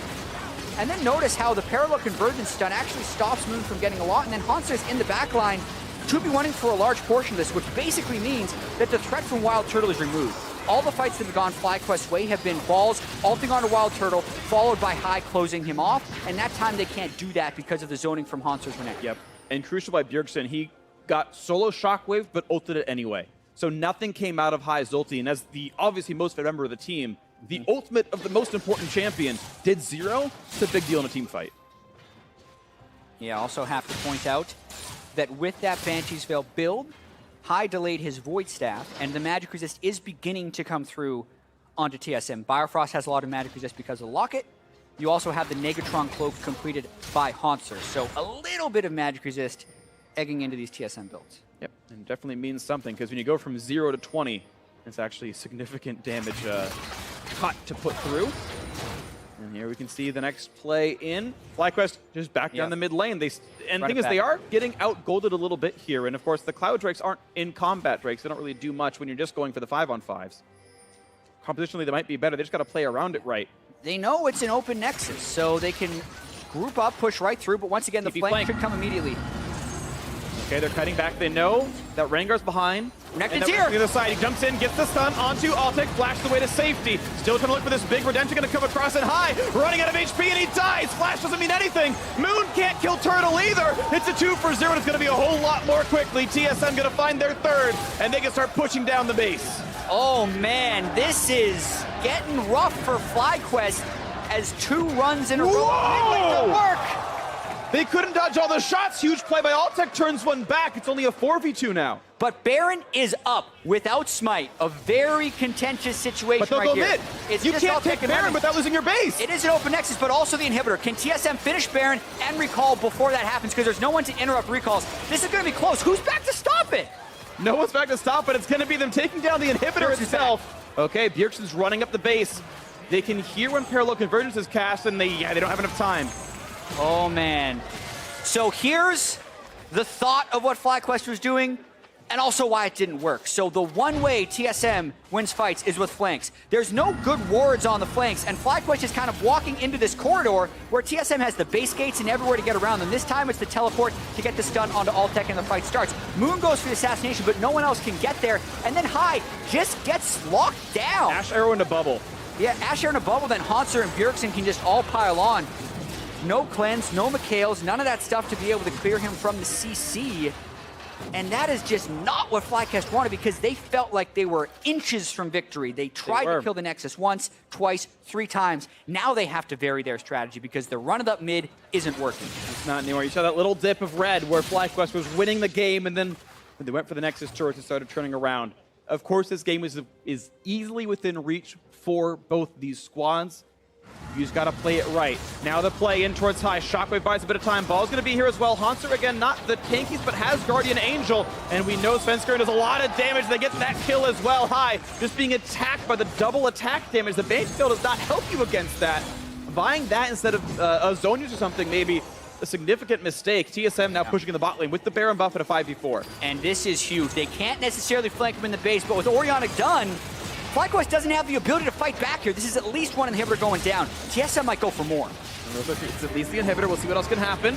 And then notice how the parallel convergence stun actually stops Moon from getting a lot, and then Hanser's in the backline 2v1ing for a large portion of this, which basically means that the threat from Wild Turtle is removed. All the fights that have gone FlyQuest's way have been Balls ulting onto Wild Turtle, followed by High closing him off, and that time they can't do that because of the zoning from Hanser's Renekton.
Yep, and crucial by Bjergsen, he got solo Shockwave, but ulted it anyway. So nothing came out of High's ulti, and as the obviously most favorite member of the team, the ultimate of the most important champion did 0. It's a big deal in a team fight.
Yeah, also have to point out that with that Banshee's Veil build, High delayed his Void Staff, and the magic resist is beginning to come through onto TSM. Biofrost has a lot of magic resist because of the Locket. You also have the Negatron Cloak completed by Hanser, so a little bit of magic resist egging into these TSM builds.
Yep, and definitely means something, because when you go from 0 to 20, it's actually significant damage cut to put through. And here we can see the next play in. FlyQuest just back down the mid lane. And the thing is, they are getting out-golded a little bit here. And of course, the Cloud Drakes aren't in combat Drakes. They don't really do much when you're just going for the 5-on-5s. Compositionally, they might be better. They just got to play around it right.
They know it's an open nexus, so they can group up, push right through. But once again, the flank should come immediately.
Okay, they're cutting back. They know that Rengar's behind.
Renekton's here!
On the other side, he jumps in, gets the stun onto Altec, flashed away to safety. Still trying to look for this big redemption, gonna come across it High, running out of HP, and he dies! Flash doesn't mean anything! Moon can't kill Turtle either! It's a 2-for-0, and it's gonna be a whole lot more quickly. TSM gonna find their 3rd, and they can start pushing down the base.
Oh man, this is getting rough for FlyQuest as 2 runs in a row don't work.
They couldn't dodge all the shots. Huge play by Altec, turns one back. It's only a 4v2 now.
But Baron is up without Smite. A very contentious situation
right here. But they'll go mid. You can't take Baron without losing your base.
It is an open nexus, but also the inhibitor. Can TSM finish Baron and recall before that happens? Because there's no one to interrupt recalls. This is going to be close. Who's back to stop it?
No one's back to stop it. It's going to be them taking down the inhibitor itself. Okay, Bjergsen's running up the base. They can hear when Parallel Convergence is cast, and they don't have enough time.
Oh, man. So here's the thought of what FlyQuest was doing, and also why it didn't work. So the one way TSM wins fights is with flanks. There's no good wards on the flanks, and FlyQuest is kind of walking into this corridor where TSM has the base gates and everywhere to get around them. This time it's the teleport to get the stun onto Altec and the fight starts. Moon goes for the assassination, but no one else can get there, and then High just gets locked down.
Ash Arrow in a bubble.
Yeah, Ash Arrow in a bubble, then Hanser and Bjergsen can just all pile on. No cleanse, no McHale's, none of that stuff to be able to clear him from the CC. And that is just not what FlyQuest wanted, because they felt like they were inches from victory. They tried to kill the Nexus once, twice, 3 times. Now they have to vary their strategy because the run it up mid isn't working.
It's not anymore. You saw that little dip of red where FlyQuest was winning the game, and then when they went for the Nexus turret and started turning around. Of course, this game is easily within reach for both these squads. You just got to play it right. Now the play in towards High. Shockwave buys a bit of time. Ball's going to be here as well. Hanser, again, not the tankiest, but has Guardian Angel. And we know Svenskeren does a lot of damage. They get that kill as well. High just being attacked by the double attack damage. The Banshee Field does not help you against that. Buying that instead of a zone use or something, maybe a significant mistake. TSM now pushing in the bot lane with the Baron buff at a 5v4.
And this is huge. They can't necessarily flank him in the base, but with Orianna done, FlyQuest doesn't have the ability to fight back here. This is at least one inhibitor going down. TSM might go for more.
It's at least the inhibitor. We'll see what else can happen.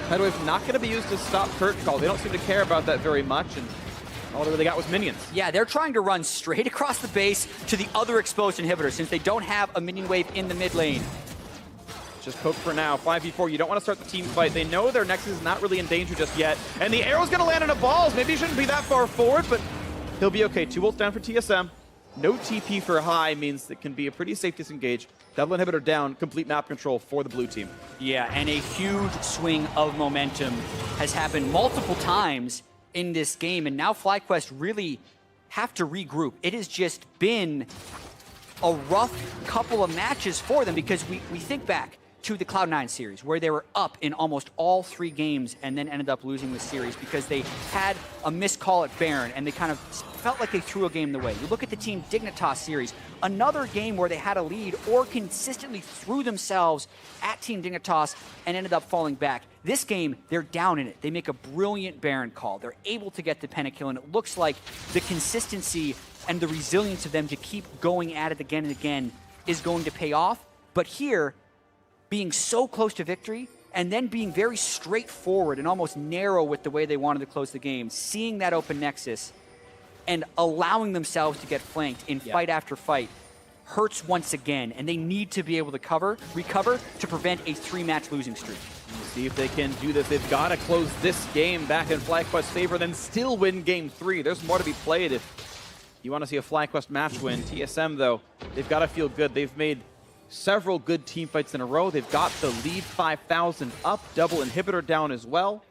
Tidal Wave's not going to be used to stop Kurt Call. They don't seem to care about that very much, and all they really got was minions.
Yeah, they're trying to run straight across the base to the other exposed inhibitor since they don't have a minion wave in the mid lane.
Just poke for now. 5v4, you don't want to start the team fight. They know their Nexus is not really in danger just yet, and the arrow's going to land on a balls. Maybe he shouldn't be that far forward, but he'll be okay. 2 ults down for TSM. No TP for high means it can be a pretty safe disengage. Double inhibitor down, complete map control for the blue team.
Yeah, and a huge swing of momentum has happened multiple times in this game, and now FlyQuest really have to regroup. It has just been a rough couple of matches for them because we think back to the Cloud9 series where they were up in almost all 3 games and then ended up losing the series because they had a missed call at Baron and they kind of felt like they threw a game away. You look at the Team Dignitas series, another game where they had a lead or consistently threw themselves at Team Dignitas and ended up falling back. This game, they're down in it. They make a brilliant Baron call. They're able to get the pentakill, and it looks like the consistency and the resilience of them to keep going at it again and again is going to pay off. But here, being so close to victory and then being very straightforward and almost narrow with the way they wanted to close the game, seeing that open nexus and allowing themselves to get flanked in fight after fight hurts once again, and they need to be able to recover to prevent a 3-match losing streak.
We'll see if they can do this. They've got to close this game back in FlyQuest's favor, then still win game 3. There's more to be played if you want to see a FlyQuest match win. TSM, though, they've got to feel good. They've made several good team fights in a row. They've got the lead 5,000 up, double inhibitor down as well.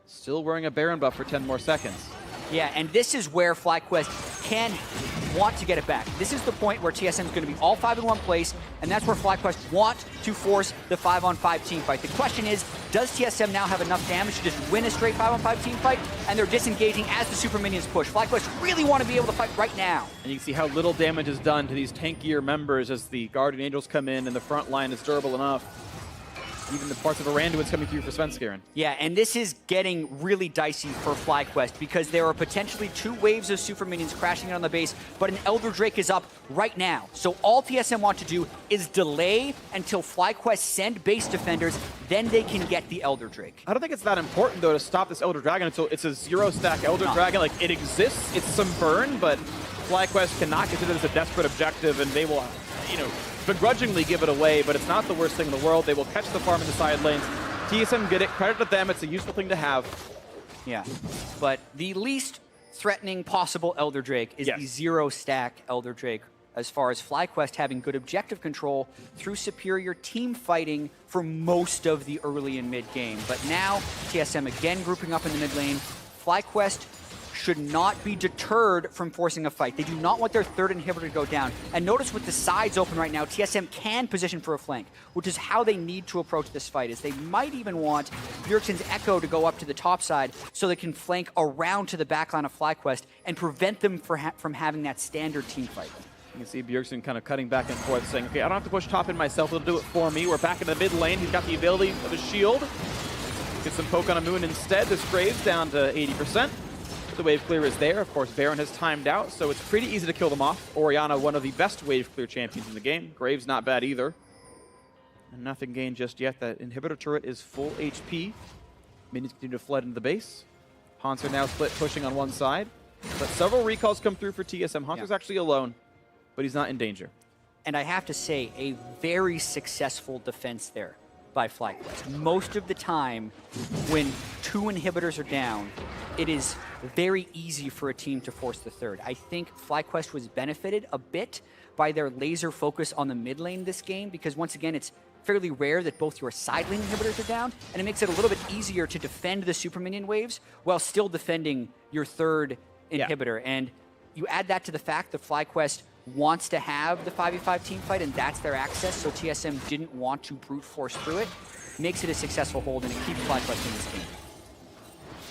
Still wearing a Baron buff for 10 more seconds.
Yeah, and this is where FlyQuest can want to get it back. This is the point where TSM is going to be all 5 in one place, and that's where FlyQuest want to force the 5-on-5 team fight. The question is, does TSM now have enough damage to just win a straight 5-on-5 team fight? And they're disengaging as the super minions push. FlyQuest really want to be able to fight right now.
And you can see how little damage is done to these tankier members as the Guardian Angels come in and the front line is durable enough. Even the parts of Aranduin's coming through for Svenskeren.
Yeah, and this is getting really dicey for FlyQuest because there are potentially 2 waves of super minions crashing in on the base, but an Elder Drake is up right now. So all TSM want to do is delay until FlyQuest send base defenders, then they can get the Elder Drake.
I don't think it's that important, though, to stop this Elder Dragon until it's a 0-stack Elder Dragon. Like, it exists, it's some burn, but FlyQuest cannot consider this a desperate objective, and they will, begrudgingly give it away, but it's not the worst thing in the world. They will catch the farm in the side lanes. TSM get it. Credit to them. It's a useful thing to have.
Yeah, but the least threatening possible Elder Drake is the 0-stack Elder Drake, as far as FlyQuest having good objective control through superior team fighting for most of the early and mid game. But now, TSM again grouping up in the mid lane. FlyQuest should not be deterred from forcing a fight. They do not want their 3rd inhibitor to go down. And notice with the sides open right now, TSM can position for a flank, which is how they need to approach this fight, is they might even want Bjergsen's Echo to go up to the top side so they can flank around to the backline of FlyQuest and prevent them from having that standard team fight.
You can see Bjergsen kind of cutting back and forth, saying, okay, I don't have to push top in myself, it'll do it for me. We're back in the mid lane. He's got the ability of a shield. Get some poke on a Moon instead. This Graves down to 80%. The wave clear is there. Of course, Baron has timed out, so it's pretty easy to kill them off. Orianna, one of the best wave clear champions in the game. Graves not bad either. And nothing gained just yet. That inhibitor turret is full HP. Minions continue to flood into the base. Haunter now split, pushing on one side. But several recalls come through for TSM. Haunter's actually alone, but he's not in danger.
And I have to say, a very successful defense there by FlyQuest. Most of the time, when 2 inhibitors are down, it is very easy for a team to force the 3rd. I think FlyQuest was benefited a bit by their laser focus on the mid lane this game, because once again, it's fairly rare that both your side lane inhibitors are down, and it makes it a little bit easier to defend the super minion waves while still defending your 3rd inhibitor. And you add that to the fact that FlyQuest wants to have the 5v5 team fight, and that's their access, so TSM didn't want to brute force through it. Makes it a successful hold, and it keeps FlyQuest in this game.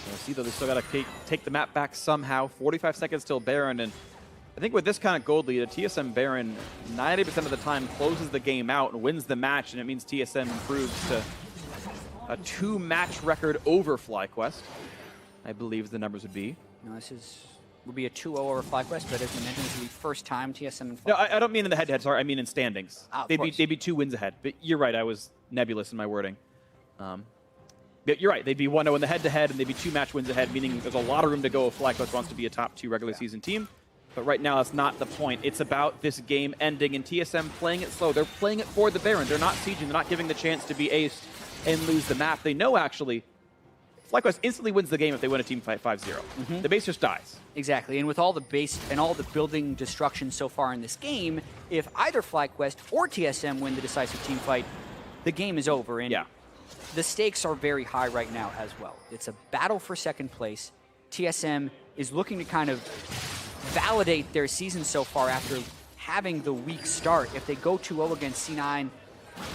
We'll see, though, they still got to take the map back somehow. 45 seconds till Baron, and I think with this kind of gold lead, a TSM Baron 90% of the time closes the game out and wins the match, and it means TSM improves to a 2-match record over FlyQuest, I believe the numbers would be.
No, would be a 2-0 over FlyQuest, but as you mentioned, this is the first time TSM and FlyQuest.
No, I don't mean in the head-to-head, sorry, I mean in standings.
Ah,
they'd be 2 wins ahead, but you're right, I was nebulous in my wording. You're right. They'd be 1-0 in the head-to-head, and they'd be 2 match wins ahead, meaning there's a lot of room to go if FlyQuest wants to be a top 2 regular season team. But right now, that's not the point. It's about this game ending, and TSM playing it slow. They're playing it for the Baron. They're not sieging. They're not giving the chance to be aced and lose the map. They know, actually, FlyQuest instantly wins the game if they win a team fight 5-0. The base just dies.
Exactly, and with all the base and all the building destruction so far in this game, if either FlyQuest or TSM win the decisive team fight, the game is over. And the stakes are very high right now as well. It's a battle for second place. TSM is looking to kind of validate their season so far after having the weak start. If they go 2-0 against C9,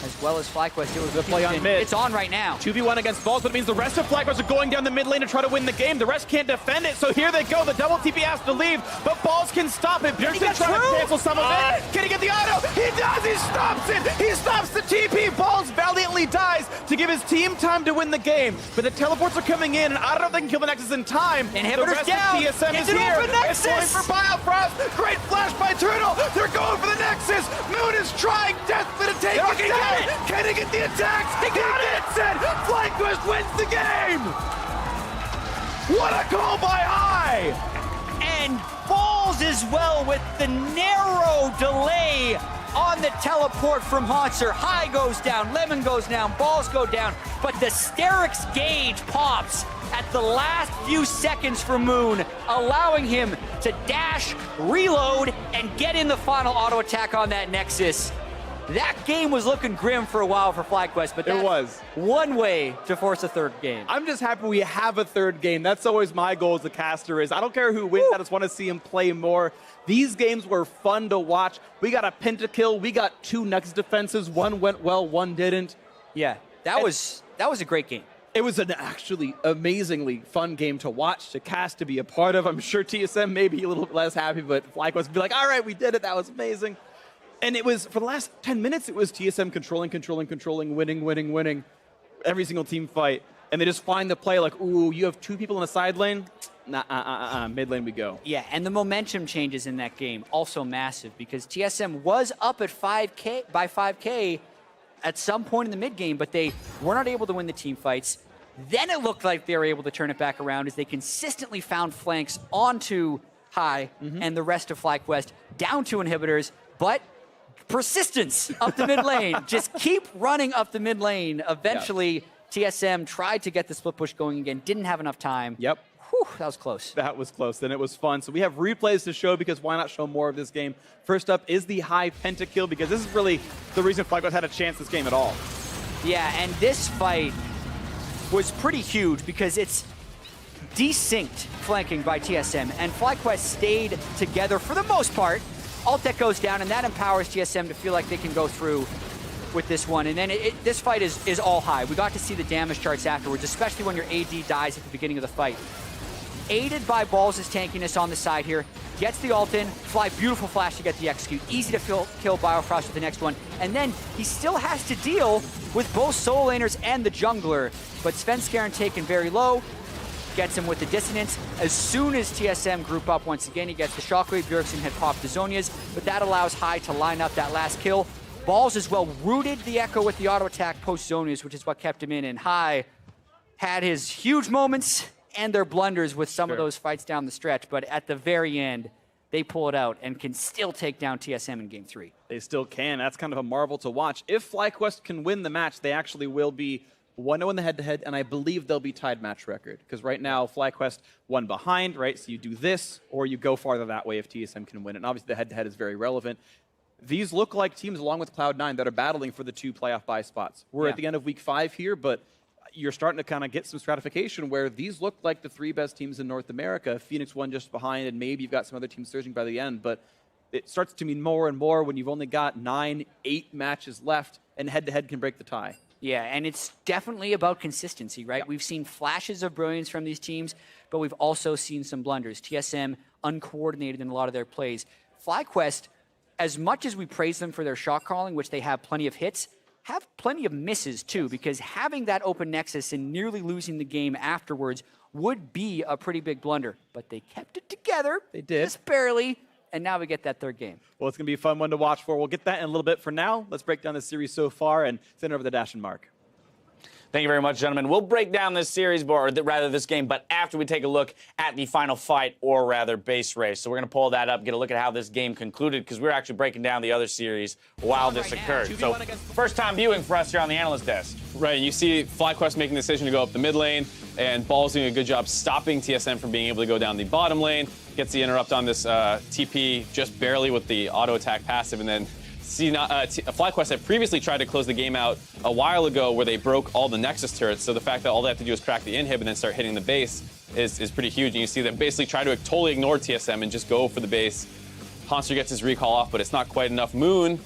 as well as FlyQuest, it was
the play on mid.
It's on right now.
2v1 against Balls, but it means the rest of FlyQuest are going down the mid lane to try to win the game. The rest can't defend it, so here they go. The double TP has to leave, but Balls can stop it. Bjergsen trying to cancel some of it. Can he get the auto? He does! He stops it! He stops the TP! Balls valiantly dies to give his team time to win the game, but the teleports are coming in, and I don't know if they can kill the Nexus in time.
Inhibitors down!
The TSM is here! It's going for Biofrost! Great flash by Turtle! They're going for the Nexus! Moon is trying desperately to take it down! Can he get the attacks? He gets it! FlyQuest wins the game! What a call by High!
And Balls as well with the narrow delay on the teleport from Haunter. High goes down, Lemon goes down, Balls go down, but the Sterix gauge pops at the last few seconds for Moon, allowing him to dash, reload, and get in the final auto attack on that Nexus. That game was looking grim for a while for FlyQuest, but that was one way to force a third game.
I'm just happy we have a third game. That's always my goal as a caster is I don't care who wins, I just want to see him play more. These games were fun to watch. We got a pentakill, we got 2 Nexus defenses, one went well, one didn't.
Yeah, that was a great game.
It was an actually amazingly fun game to watch, to cast, to be a part of. I'm sure TSM may be a little bit less happy, but FlyQuest would be like, all right, we did it, that was amazing. And it was, for the last 10 minutes, it was TSM controlling, winning every single team fight. And they just find the play like, ooh, you have 2 people in the side lane? Nah, mid lane we go.
Yeah, and the momentum changes in that game, also massive, because TSM was up at 5K at some point in the mid game, but they were not able to win the team fights. Then it looked like they were able to turn it back around as they consistently found flanks onto High and the rest of FlyQuest, down 2 inhibitors, but persistence up the mid lane. Just keep running up the mid lane. Eventually, TSM tried to get the split push going again, didn't have enough time.
Yep.
Whew, that was close.
That was close, and it was fun. So we have replays to show because why not show more of this game? First up is the High pentakill because this is really the reason FlyQuest had a chance this game at all.
Yeah, and this fight was pretty huge because it's desynced flanking by TSM, and FlyQuest stayed together for the most part. Alt-Tech goes down, and that empowers TSM to feel like they can go through with this one. And then this fight is all High. We got to see the damage charts afterwards, especially when your AD dies at the beginning of the fight. Aided by Balls' tankiness on the side here, gets the ult in, Fly, beautiful flash to get the execute. Easy to kill Biofrost with the next one. And then he still has to deal with both solo laners and the jungler. But Svenskeren taken very low, gets him with the dissonance. As soon as TSM group up once again, he gets the shockwave. Bjergsen had popped the Zhonya's, but that allows High to line up that last kill. Balls as well rooted the Echo with the auto attack post Zhonya's, which is what kept him in. And High had his huge moments and their blunders with some of those fights down the stretch, but at the very end, they pull it out and can still take down TSM in Game 3.
They still can. That's kind of a marvel to watch. If FlyQuest can win the match, they actually will be 1-0 in the head-to-head, and I believe they'll be tied match record. Because right now, FlyQuest one behind, right? So you do this, or you go farther that way if TSM can win it. And obviously, the head-to-head is very relevant. These look like teams, along with Cloud9, that are battling for the 2 playoff bye spots. We're at the end of Week 5 here, but you're starting to kind of get some stratification where these look like the 3 best teams in North America. Phoenix one just behind, and maybe you've got some other teams surging by the end. But it starts to mean more and more when you've only got 9, 8 matches left, and head-to-head can break the tie.
Yeah, and it's definitely about consistency, right? We've seen flashes of brilliance from these teams, but we've also seen some blunders. TSM uncoordinated in a lot of their plays. FlyQuest, as much as we praise them for their shot calling, which they have plenty of hits, have plenty of misses too, because having that open nexus and nearly losing the game afterwards would be a pretty big blunder. But they kept it together.
They did.
Just barely. And now we get that third game.
Well, it's going to be a fun one to watch for. We'll get that in a little bit. For now, let's break down the series so far and send it over to Dash and Mark.
Thank you very much, gentlemen. We'll break down this series, or rather this game, but after we take a look at the final fight, or rather base race. So we're going to pull that up, get a look at how this game concluded, because we're actually breaking down the other series while this occurred. So first time viewing for us here on the analyst desk.
Right, and you see FlyQuest making the decision to go up the mid lane, and Ball's doing a good job stopping TSM from being able to go down the bottom lane. Gets the interrupt on this TP just barely with the auto attack passive, and then FlyQuest had previously tried to close the game out a while ago where they broke all the Nexus turrets, so the fact that all they have to do is crack the inhib and then start hitting the base is pretty huge, and you see them basically try to totally ignore TSM and just go for the base. Honster gets his recall off, but it's not quite enough. Moon,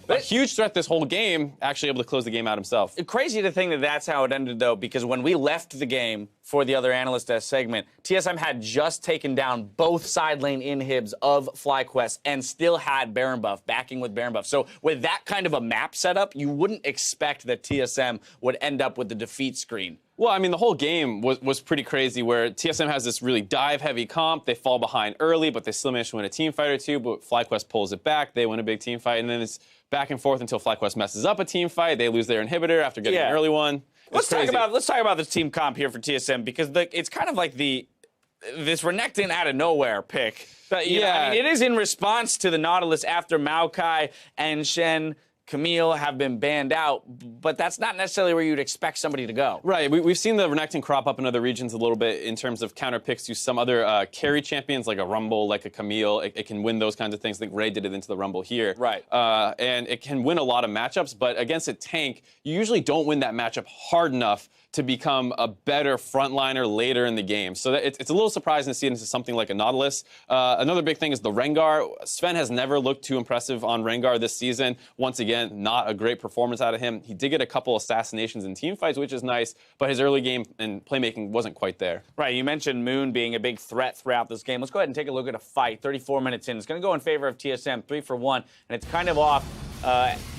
a huge threat this whole game, actually able to close the game out himself.
It's crazy to think that that's how it ended, though, because when we left the game for the other analyst desk segment, TSM had just taken down both side lane inhibs of FlyQuest and still had Baron buff, backing with Baron buff. So with that kind of a map setup, you wouldn't expect that TSM would end up with the defeat screen.
Well, I mean, the whole game was pretty crazy where TSM has this really dive-heavy comp. They fall behind early, but they still manage to win a team fight or two, but FlyQuest pulls it back. They win a big team fight, and then it's back and forth until FlyQuest messes up a team fight. They lose their inhibitor after getting an early one.
Let's talk about this team comp here for TSM, because it's kind of like this Renekton out of nowhere pick. But, you know, I mean, it is in response to the Nautilus after Maokai and Shen, Camille have been banned out, but that's not necessarily where you'd expect somebody to go.
Right, we've seen the Renekton crop up in other regions a little bit in terms of counter picks to some other carry champions, like a Rumble, like a Camille. It can win those kinds of things. I think Ray did it into the Rumble here.
Right.
And it can win a lot of matchups, but against a tank, you usually don't win that matchup hard enough to become a better frontliner later in the game. So it's a little surprising to see it into something like a Nautilus. Another big thing is the Rengar. Sven has never looked too impressive on Rengar this season. Once again, not a great performance out of him. He did get a couple assassinations in team fights, which is nice, but his early game and playmaking wasn't quite there.
Right, you mentioned Moon being a big threat throughout this game. Let's go ahead and take a look at a fight. 34 minutes in. It's going to go in favor of TSM, 3 for 1, and it's kind of off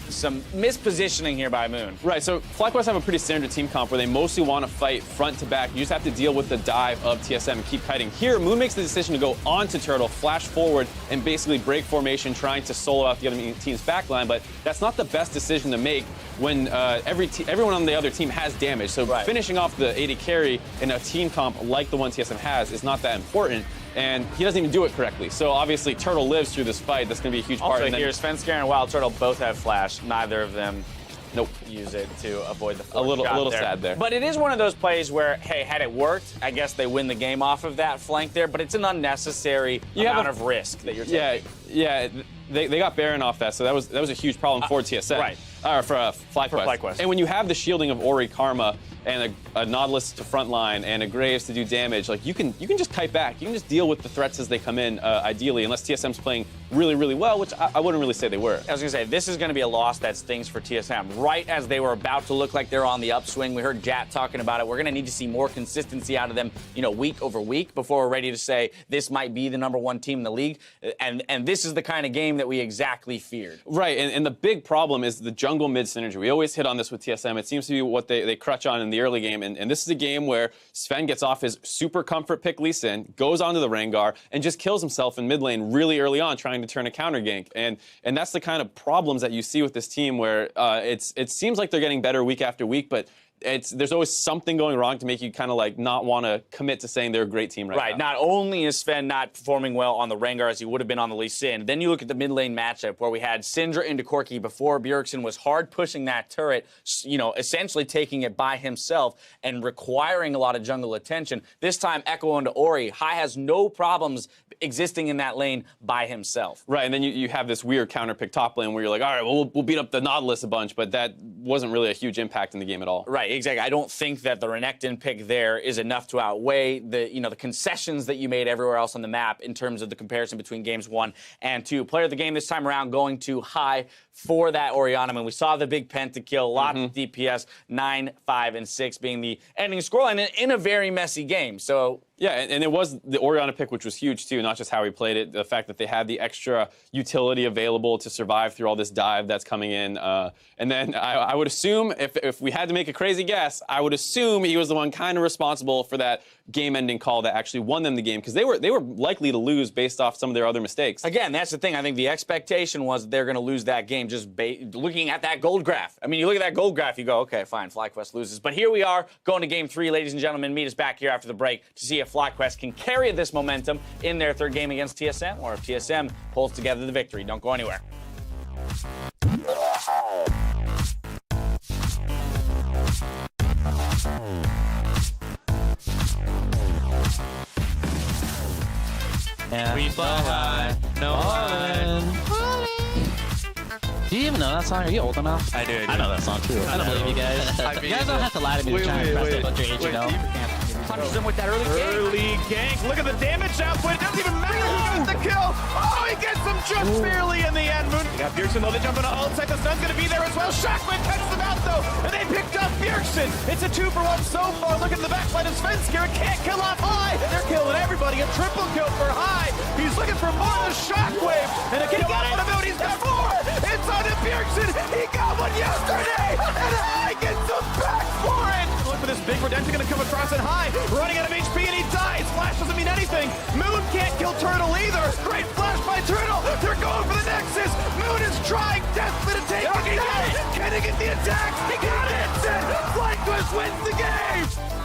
some mispositioning here by Moon.
Right, so FlyQuest have a pretty standard team comp where they mostly want to fight front to back. You just have to deal with the dive of TSM and keep kiting. Here, Moon makes the decision to go onto Turtle, flash forward, and basically break formation, trying to solo out the other team's backline, but that's not the best decision to make when everyone on the other team has damage. So finishing off the AD carry in a team comp like the one TSM has is not that important, and he doesn't even do it correctly. So obviously Turtle lives through this fight. That's going to be a huge part.
Also here, Svenskar and Wild Turtle both have flash. Neither of them use it to avoid the
a little sad there.
But it is one of those plays where, hey, had it worked, I guess they win the game off of that flank there, but it's an unnecessary amount of risk that you're taking.
Yeah, they got Baron off that, so that was a huge problem for TSM.
Right.
For FlyQuest. And when you have the shielding of Ori Karma and a Nautilus to frontline and a Graves to do damage, like you can just kite back. You can just deal with the threats as they come in, ideally, unless TSM's playing really, really well, which I wouldn't really say they were.
I was going to say, this is going to be a loss that stings for TSM. Right as they were about to look like they're on the upswing, we heard Jat talking about it. We're going to need to see more consistency out of them, week over week before we're ready to say this might be the #1 team in the league. And this is the kind of game that we exactly feared.
Right, and the big problem is the jungle mid synergy. We always hit on this with TSM. It seems to be what they crutch on in the early game, and this is a game where Sven gets off his super comfort pick Lee Sin, goes onto the Rengar, and just kills himself in mid lane really early on, trying to turn a counter gank. And that's the kind of problems that you see with this team, where it seems like they're getting better week after week, but there's always something going wrong to make you kind of like not want to commit to saying they're a great team right now.
Not only is Sven not performing well on the Rengar as he would have been on the Lee Sin, then you look at the mid lane matchup where we had Syndra into Corki before. Bjergsen was hard pushing that turret, essentially taking it by himself and requiring a lot of jungle attention. This time, Echo into Ori. Hai has no problems existing in that lane by himself.
Right, and then you have this weird counter pick top lane where you're like, all right, well, we'll beat up the Nautilus a bunch, but that wasn't really a huge impact in the game at all.
Right, exactly. I don't think that the Renekton pick there is enough to outweigh the concessions that you made everywhere else on the map in terms of the comparison between games 1 and 2. Player of the game this time around going to Hai for that Orianna. I mean, we saw the big pentakill, lots of DPS, 9, 5, and 6 being the ending scoreline in a very messy game. So
Yeah, and it was the Orianna pick, which was huge too, not just how he played it, the fact that they had the extra utility available to survive through all this dive that's coming in. And then I would assume, if we had to make a crazy guess, I would assume he was the one kind of responsible for that game-ending call that actually won them the game, because they were likely to lose based off some of their other mistakes.
Again, that's the thing. I think the expectation was they're going to lose that game just looking at that gold graph. I mean, you look at that gold graph, you go, okay, fine, FlyQuest loses. But here we are going to game 3, ladies and gentlemen. Meet us back here after the break to see if FlyQuest can carry this momentum in their third game against TSM, or if TSM pulls together the victory. Don't go anywhere.
We fly high, no falling. Do you even know that song? Are you old enough?
I do.
I know that song too. I don't believe you guys. You guys don't have to lie to me to try and impress me about your age, you know?
Punches him with that early gank.
Early gank. Look at the damage output. It doesn't even matter who got the kill. Oh, he gets him just barely in the end. Moon. Got Bjergsen though. They jump into ult site. The stun's going to be there as well. Shockwave cuts them out though. And they picked up Bjergsen. It's a 2-for-1 so far. Look at the backline of Svenskeren. Can't kill off High. They're killing everybody. A triple kill for High. He's looking for more of Shockwave. And a kill out of He's got 4. It's on to Bjergsen. He got one yesterday. And High gets him back for it. Look for this big redemption going to come across at High. Running out of HP and he dies. Flash doesn't mean anything. Moon can't kill Turtle either. Great flash by Turtle. They're going for the Nexus. Moon is trying desperately to take it down. Can he get the attack? He got it. FlyQuest wins the game.